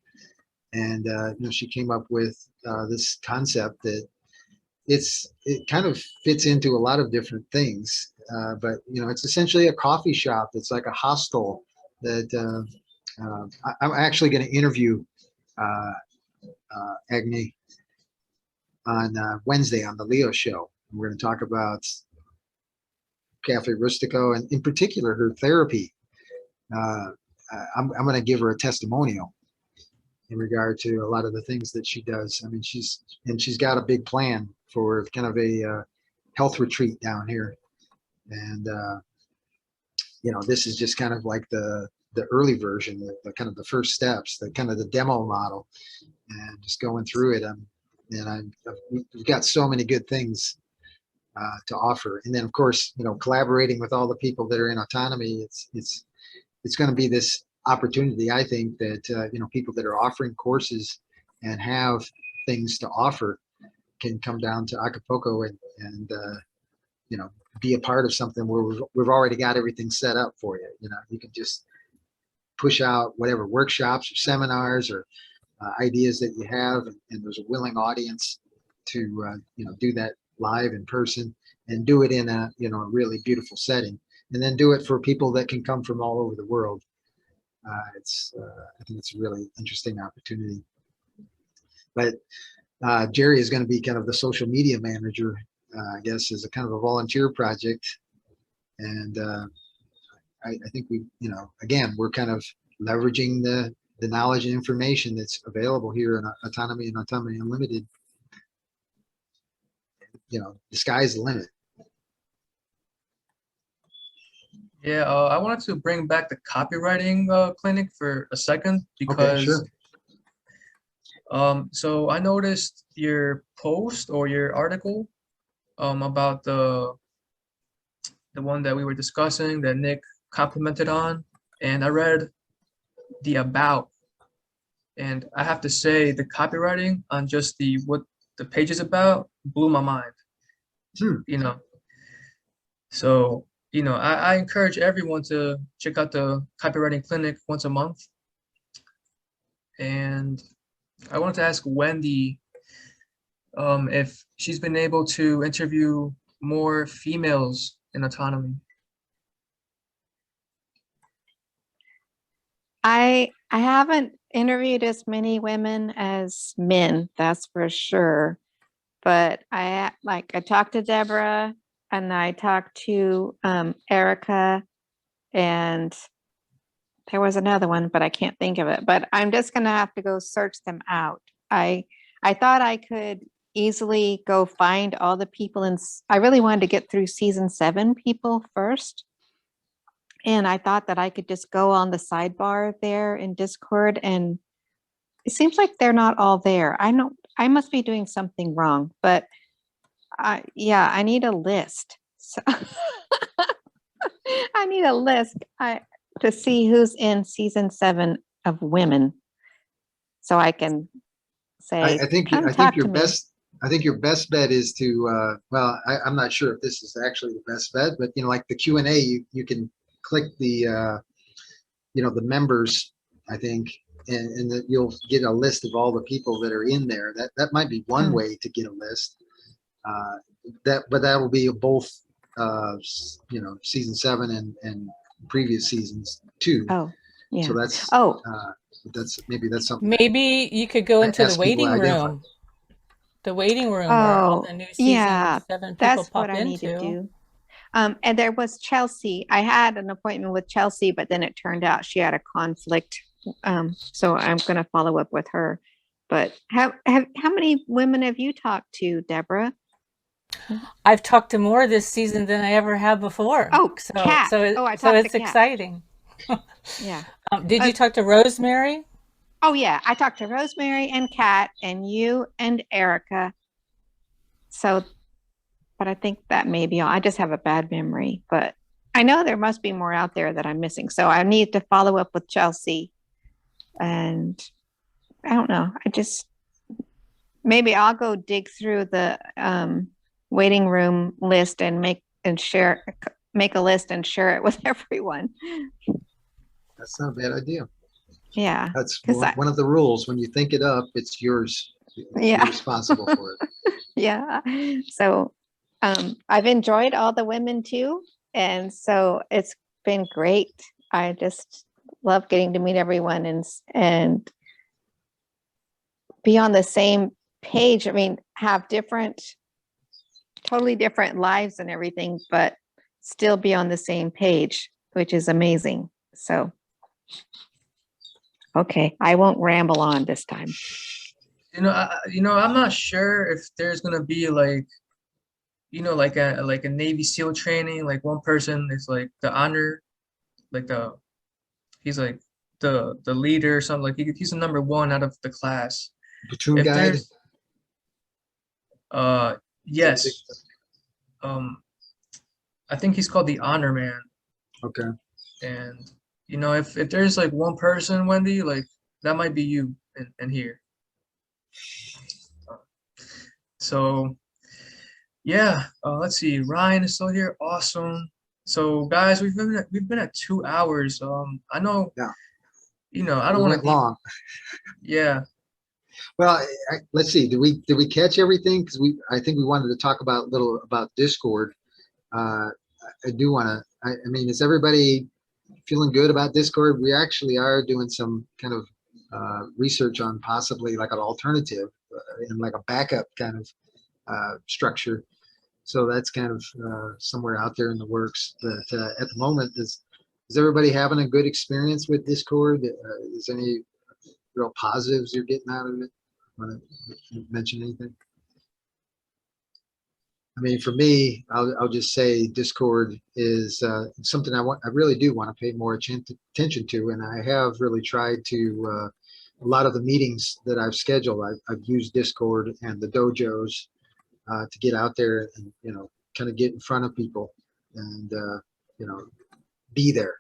and she came up with this concept that it kind of fits into a lot of different things. But it's essentially a coffee shop. It's like a hostel that I'm actually going to interview Agni on Wednesday on the Leo show. We're going to talk about Cafe Rustico and in particular her therapy. I'm going to give her a testimonial in regard to a lot of the things that she does. I mean, she's got a big plan for kind of a health retreat down here. And, this is just kind of like the early version, the kind of the first steps, the kind of the demo model, and just going through it. We've got so many good things to offer. And then of course, collaborating with all the people that are in autonomy, it's going to be this opportunity, I think, that people that are offering courses and have things to offer can come down to Acapulco and be a part of something where we've already got everything set up for you. You can just push out whatever workshops or seminars or ideas that you have, and there's a willing audience to do that live in person and do it in a really beautiful setting, and then do it for people that can come from all over the world. I think it's a really interesting opportunity. But Jerry is going to be kind of the social media manager, I guess, as a kind of a volunteer project. And I think again, we're kind of leveraging the knowledge and information that's available here in Autonomy and Autonomy Unlimited. The sky's the limit. Yeah, I wanted to bring back the copywriting clinic for a second because okay, sure. So I noticed your post or your article about the one that we were discussing that Nick commented on, and I read the about, and I have to say the copywriting on just what the page is about blew my mind. So I encourage everyone to check out the copywriting clinic once a month. And I wanted to ask Wendy if she's been able to interview more females in autonomy. I haven't interviewed as many women as men, that's for sure. But I talked to Deborah, and I talked to Erica, and there was another one, but I can't think of it. But I'm just gonna have to go search them out. I thought I could easily go find all the people, and I really wanted to get through season 7 people first. And I thought that I could just go on the sidebar there in Discord, and it seems like they're not all there. I must be doing something wrong, but I need a list. So I need a list to see who's in season 7 of women, so I can say. I think your best bet is to I'm not sure if this is actually the best bet, but like the Q&A, you can click the the members, I think, and that you'll get a list of all the people that are in there. That might be one way to get a list. But that will be both season 7 and previous seasons too. Oh, yeah. So that's something. Maybe you could go into the waiting room. The waiting room where all the new season 7 people that's pop what I need into. to do. And there was Chelsea. I had an appointment with Chelsea, but then it turned out she had a conflict. So I'm going to follow up with her. But how many women have you talked to, Deborah? I've talked to more this season than I ever have before. Oh, Kat. So it's exciting. Yeah. Did you talk to Rosemary? Oh yeah, I talked to Rosemary and Kat and you and Erica. So, but I think that may be all. I just have a bad memory, but I know there must be more out there that I'm missing. So I need to follow up with Chelsea, and I don't know. Maybe I'll go dig through the waiting room list and make a list and share it with everyone. That's not a bad idea. Yeah. That's one of the rules. When you think it up, it's yours. Yeah. You're responsible for it. Yeah. So I've enjoyed all the women too. And so it's been great. I just love getting to meet everyone and be on the same page, I mean, have totally different lives and everything, but still be on the same page, which is amazing. So, okay, I won't ramble on this time. I'm not sure if there's gonna be like, like a Navy SEAL training, like one person is like the honor, like he's like the leader or something, like he's the number one out of the class. Platoon If guide. there's yes, I think he's called the honor man. Okay. And if there's like one person, Wendy, like that might be you in here. So yeah, let's see. Ryan is still here. Awesome. So guys, we've been at 2 hours. I know. Yeah. I don't want to long. Yeah. Well, let's see. Did we catch everything? Because I think we wanted to talk about Discord. I do want to. I mean, is everybody feeling good about Discord? We actually are doing some kind of research on possibly like an alternative and like a backup kind of structure. So that's kind of somewhere out there in the works. But at the moment, is everybody having a good experience with Discord? Is any real positives you're getting out of it? Want to mention anything? I mean, for me, I'll just say Discord is something I really do want to pay more attention to, and I have really tried to. A lot of the meetings that I've scheduled, I've used Discord and the dojos to get out there and kind of get in front of people and be there,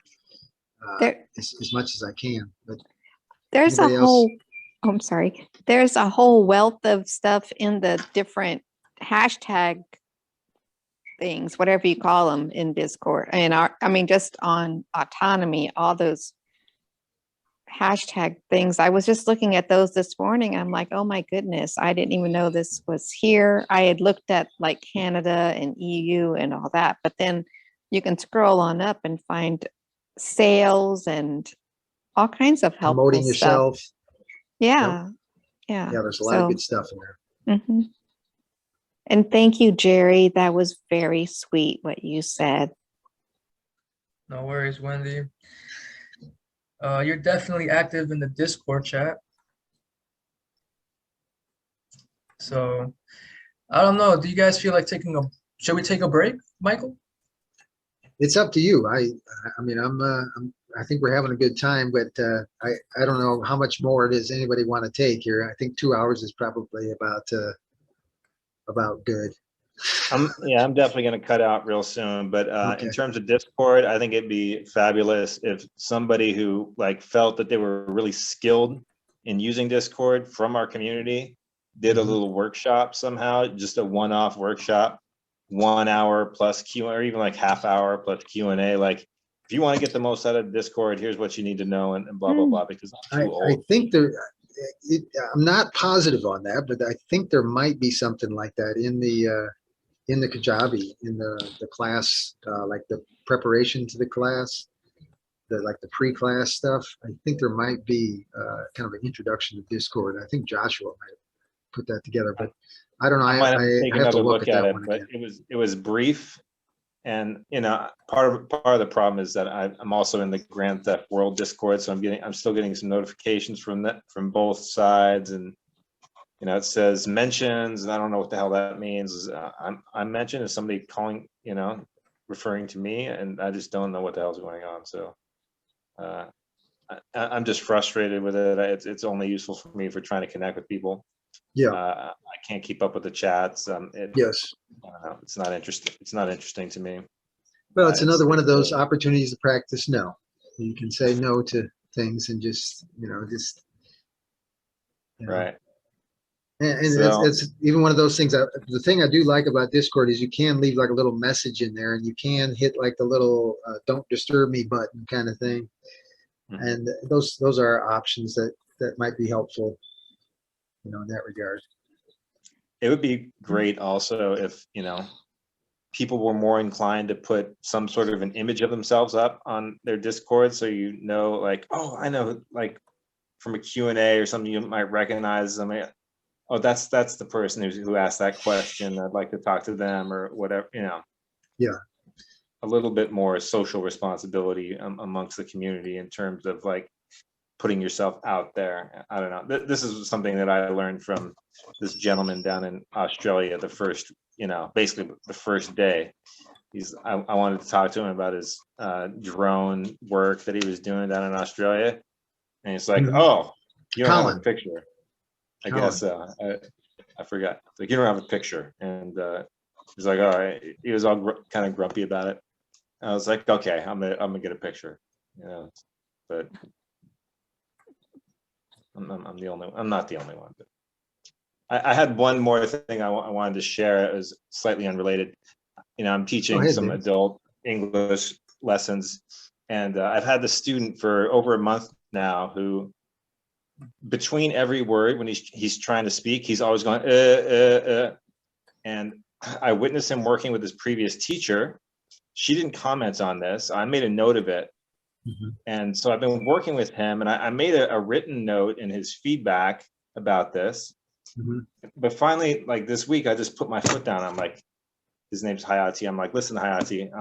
as much as I can. But there's a whole. Oh, I'm sorry. There's a whole wealth of stuff in the different hashtag things, whatever you call them, in Discord. And just on autonomy, all those hashtag things. I was just looking at those this morning. I'm like, oh my goodness, I didn't even know this was here. I had looked at like Canada and EU and all that, but then you can scroll on up and find sales and all kinds of helpful promoting stuff. yourself. Yeah. Yep. Yeah. Yeah, there's a lot of good stuff in there. Mm-hmm. And thank you, Jerry. That was very sweet what you said. No worries, Wendy. You're definitely active in the Discord chat. So I don't know. Do you guys feel like should we take a break, Michael? It's up to you. I mean, I think we're having a good time, but I don't know how much more it is anybody want to take here. I think 2 hours is probably about good. I'm definitely going to cut out real soon, but Okay. In terms of Discord, I think it'd be fabulous if somebody who felt that they were really skilled in using Discord from our community did a little workshop somehow, just a one-off workshop, 1 hour plus Q, or even like half hour plus Q&A. Like, if you want to get the most out of Discord, here's what you need to know, and blah blah blah. Because I'm too old. I think I'm not positive on that, but I think there might be something like that in the Kajabi, in the class, like the preparation to the class, the pre-class stuff. I think there might be kind of an introduction to Discord. I think Joshua might have put that together, but I don't know. I might have to take another look at it, but again. it was brief, and part of the problem is that I'm also in the Grand Theft World Discord, so I'm still getting some notifications from both sides, and it says mentions, and I don't know what the hell that means. I'm mentioned as somebody calling, referring to me, and I just don't know what the hell's going on. So I'm just frustrated with it. It's only useful for me for trying to connect with people. Yeah. I can't keep up with the chats. Yes. I don't know. It's not interesting. It's not interesting to me. Well, it's another one of those opportunities to practice no. You can say no to things and just. Right. And so, it's even one of those things. The thing I do like about Discord is you can leave like a little message in there, and you can hit like the little "Don't disturb me" button kind of thing. Mm-hmm. And those are options that might be helpful, in that regard. It would be great also if people were more inclined to put some sort of an image of themselves up on their Discord, so like, oh, I know, like from a Q&A or something, you might recognize them. oh, that's the person who asked that question. I'd like to talk to them or whatever, you know. Yeah. A little bit more social responsibility amongst the community in terms of like putting yourself out there. I don't know. This is something that I learned from this gentleman down in Australia. The first, you know, basically the first day. I wanted to talk to him about his drone work that he was doing down in Australia, and he's like, "Oh, you don't have a picture." I guess I forgot. Like, you don't have a picture, and he's like, "All right." He was all kind of grumpy about it. I was like, "Okay, I'm gonna get a picture," you know. But I'm the only. I'm not the only one. But I had one more thing I wanted to share. It was slightly unrelated. You know, I'm teaching some adult English lessons, and I've had the student for over a month now who, between every word when he's trying to speak, he's always going and I witnessed him working with his previous teacher. She didn't comment on this. I made a note of it. And so I've been working with him, and I made a written note in his feedback about this. But finally, like this week, I just put my foot down. I'm like, his name's Hayati. I'm like, listen, Hayati,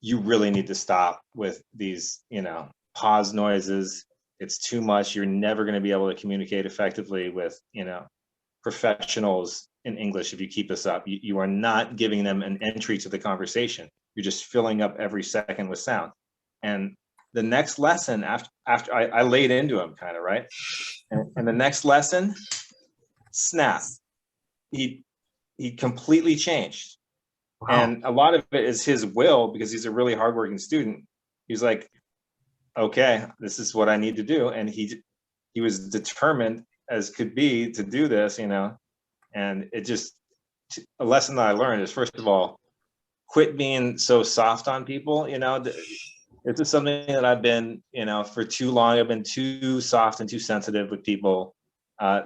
you really need to stop with these, you know, pause noises. It's too much. You're never going to be able to communicate effectively with, you know, professionals in English if you keep this up. You are not giving them an entry to the conversation. You're just filling up every second with sound. And the next lesson, after I laid into him, kind of, right? And the next lesson, snap. He completely changed. Wow. And a lot of it is his will, because he's a really hardworking student. He's like, okay, this is what I need to do. And he was determined as could be to do this, you know. And it just, a lesson that I learned is, first of all, quit being so soft on people, you know. This is something that I've been, you know, for too long. I've been too soft and too sensitive with people.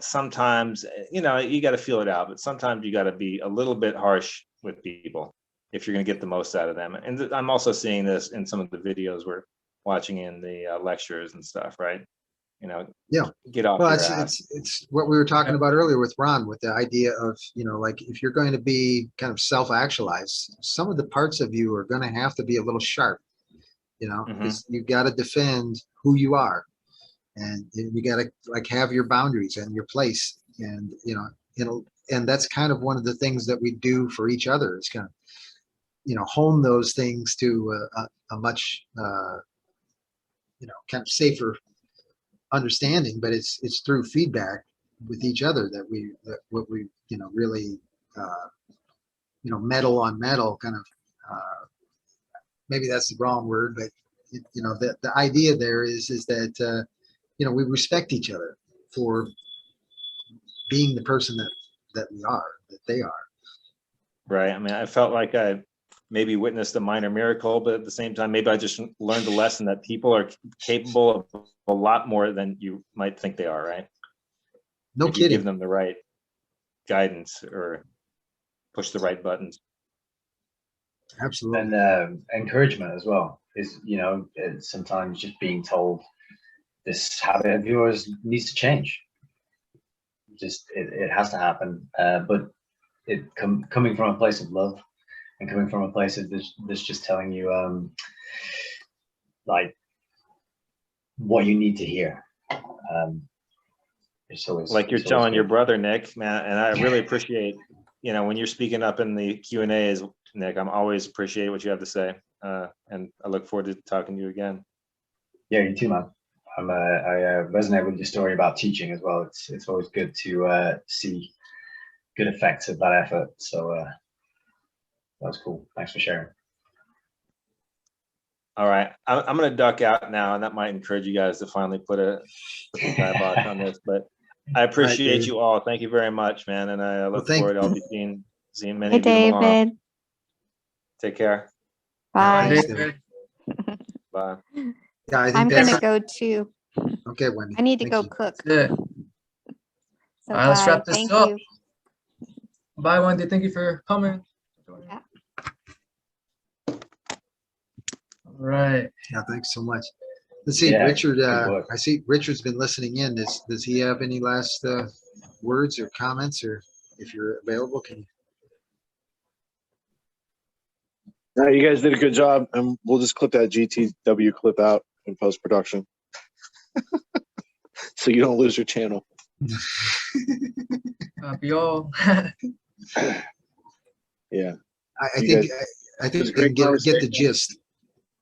Sometimes, you know, you got to feel it out, but sometimes you got to be a little bit harsh with people if you're going to get the most out of them. And I'm also seeing this in some of the videos we're watching in the lectures and stuff, right? You know, get off your ass. It's what we were talking about earlier with Ron, with the idea of, you know, like, if you're going to be kind of self-actualized, some of the parts of you are going to have to be a little sharp, you know, because you've got to defend who you are. And you got to, like, have your boundaries and your place, and you know, and that's kind of one of the things that we do for each other, is kind of, you know, hone those things to a much you know, kind of safer understanding. But it's through feedback with each other that what we you know, really you know, metal on metal, kind of maybe that's the wrong word, but you know, the idea there is that you know, we respect each other for being the person that we are, that they are. Right. I mean, I felt like I maybe witnessed a minor miracle, but at the same time, maybe I just learned a lesson that people are capable of a lot more than you might think they are, right? No if kidding. You give them the right guidance or push the right buttons. Absolutely. And encouragement as well is, you know, sometimes just being told this habit of yours needs to change. Just it has to happen, but it coming from a place of love and coming from a place of this just telling you like what you need to hear. It's always like you're telling your brother, Nick, man, and I really appreciate, you know, when you're speaking up in the Q&As, Nick, I'm always appreciate what you have to say, and I look forward to talking to you again. Yeah, you too, man. I resonate with your story about teaching as well. It's always good to see good effects of that effort. So that was cool. Thanks for sharing. All right, I'm going to duck out now, and that might encourage you guys to finally put the kibosh on this. But I appreciate you all. Thank you very much, man, and I look forward to seeing many of you tomorrow. David. Take care. Bye. Bye. Yeah, I think I'm gonna go too. Okay, Wendy. I need to go cook. Good. So All right, let's wrap this Thank up. you. Bye, Wendy. Thank you for coming. Yeah. All right. Yeah, thanks so much. Let's see, Richard. I see Richard's been listening in. Does he have any last words or comments, or if you're available, can you? No, you guys did a good job, and we'll just clip that GTW clip out in post-production. So you don't lose your channel. Copy all. Yeah. I think you can get the gist.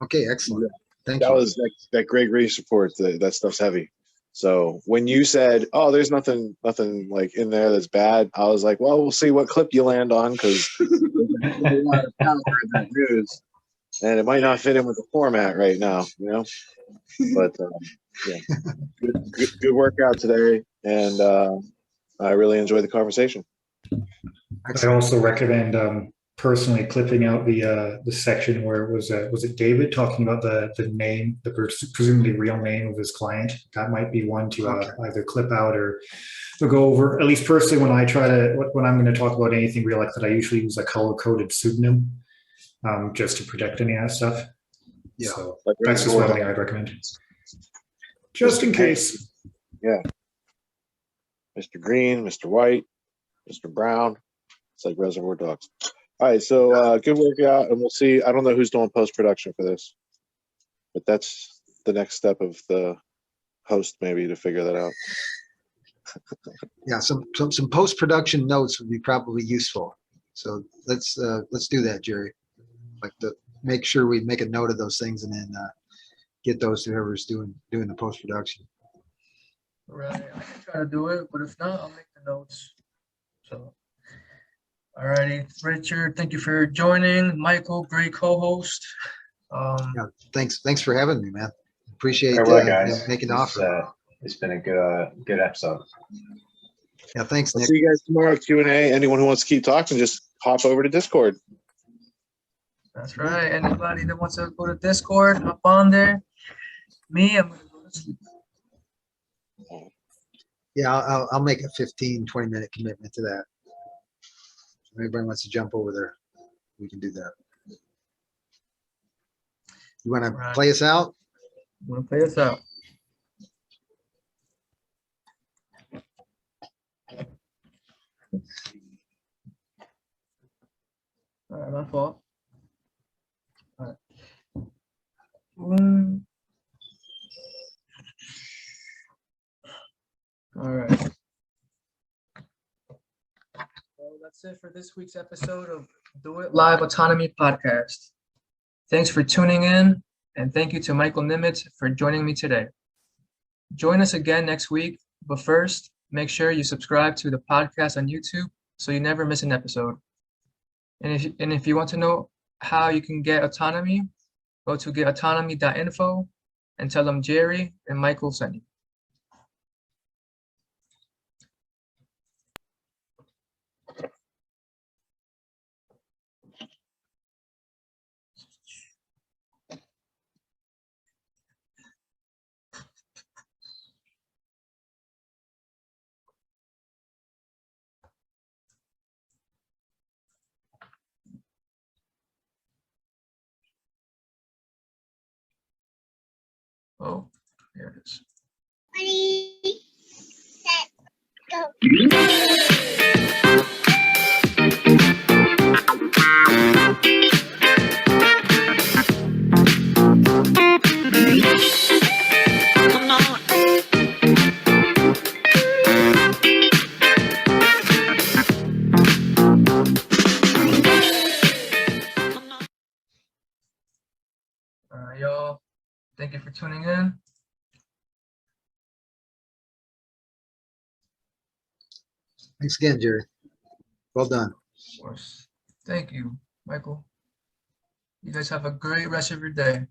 Okay, excellent. Thank you. That was that Greg Reese report. That stuff's heavy. So when you said, "Oh, there's nothing like in there that's bad," I was like, "Well, we'll see what clip you land on, because there's a lot of power in that news, and it might not fit in with the format right now, you know." But yeah, good workout today, and I really enjoyed the conversation. I also recommend personally clipping out the section where it was it David talking about the name, the presumably real name of his client. That might be one to either clip out or go over. At least personally, when I'm going to talk about anything real like that, I usually use a color-coded pseudonym just to protect any of that stuff. Yeah, so that's just one thing I'd recommend, just in case. Yeah, Mr. Green, Mr. White, Mr. Brown. It's like Reservoir Dogs. All right, so good workout, and we'll see. I don't know who's doing post-production for this, but that's the next step of the host, maybe, to figure that out. Yeah, some post-production notes would be probably useful. So let's do that, Jerry. Like make sure we make a note of those things and then get those to whoever's doing the post-production. Right, I can try to do it, but if not, I'll make the notes. So. Alrighty, Richard, thank you for joining. Michael, great co-host. Yeah, thanks for having me, man. Appreciate guys. making the offer. It's been a good episode. Yeah, thanks, Nick. I'll see you guys tomorrow. Q&A. Anyone who wants to keep talking, just hop over to Discord. That's right. Anybody that wants to go to Discord, hop on there. Me, I'm gonna go to sleep. Yeah, I'll make a 15-20 minute commitment to that. If anybody wants to jump over there, we can do that. You want to play us out? You want to play us out? All right, my fault. All right. All right. Well, that's it for this week's episode of Do It Live Autonomy Podcast. Thanks for tuning in, and thank you to Michael Nimitz for joining me today. Join us again next week, but first, make sure you subscribe to the podcast on YouTube so you never miss an episode. And if you want to know how you can get autonomy, go to getautonomy.info and tell them Jerry and Michael sent you. Oh, there it is. Ready, set, go. All right, y'all. Thank you for tuning in. Thanks again, Jerry. Well done. Of course. Thank you, Michael. You guys have a great rest of your day.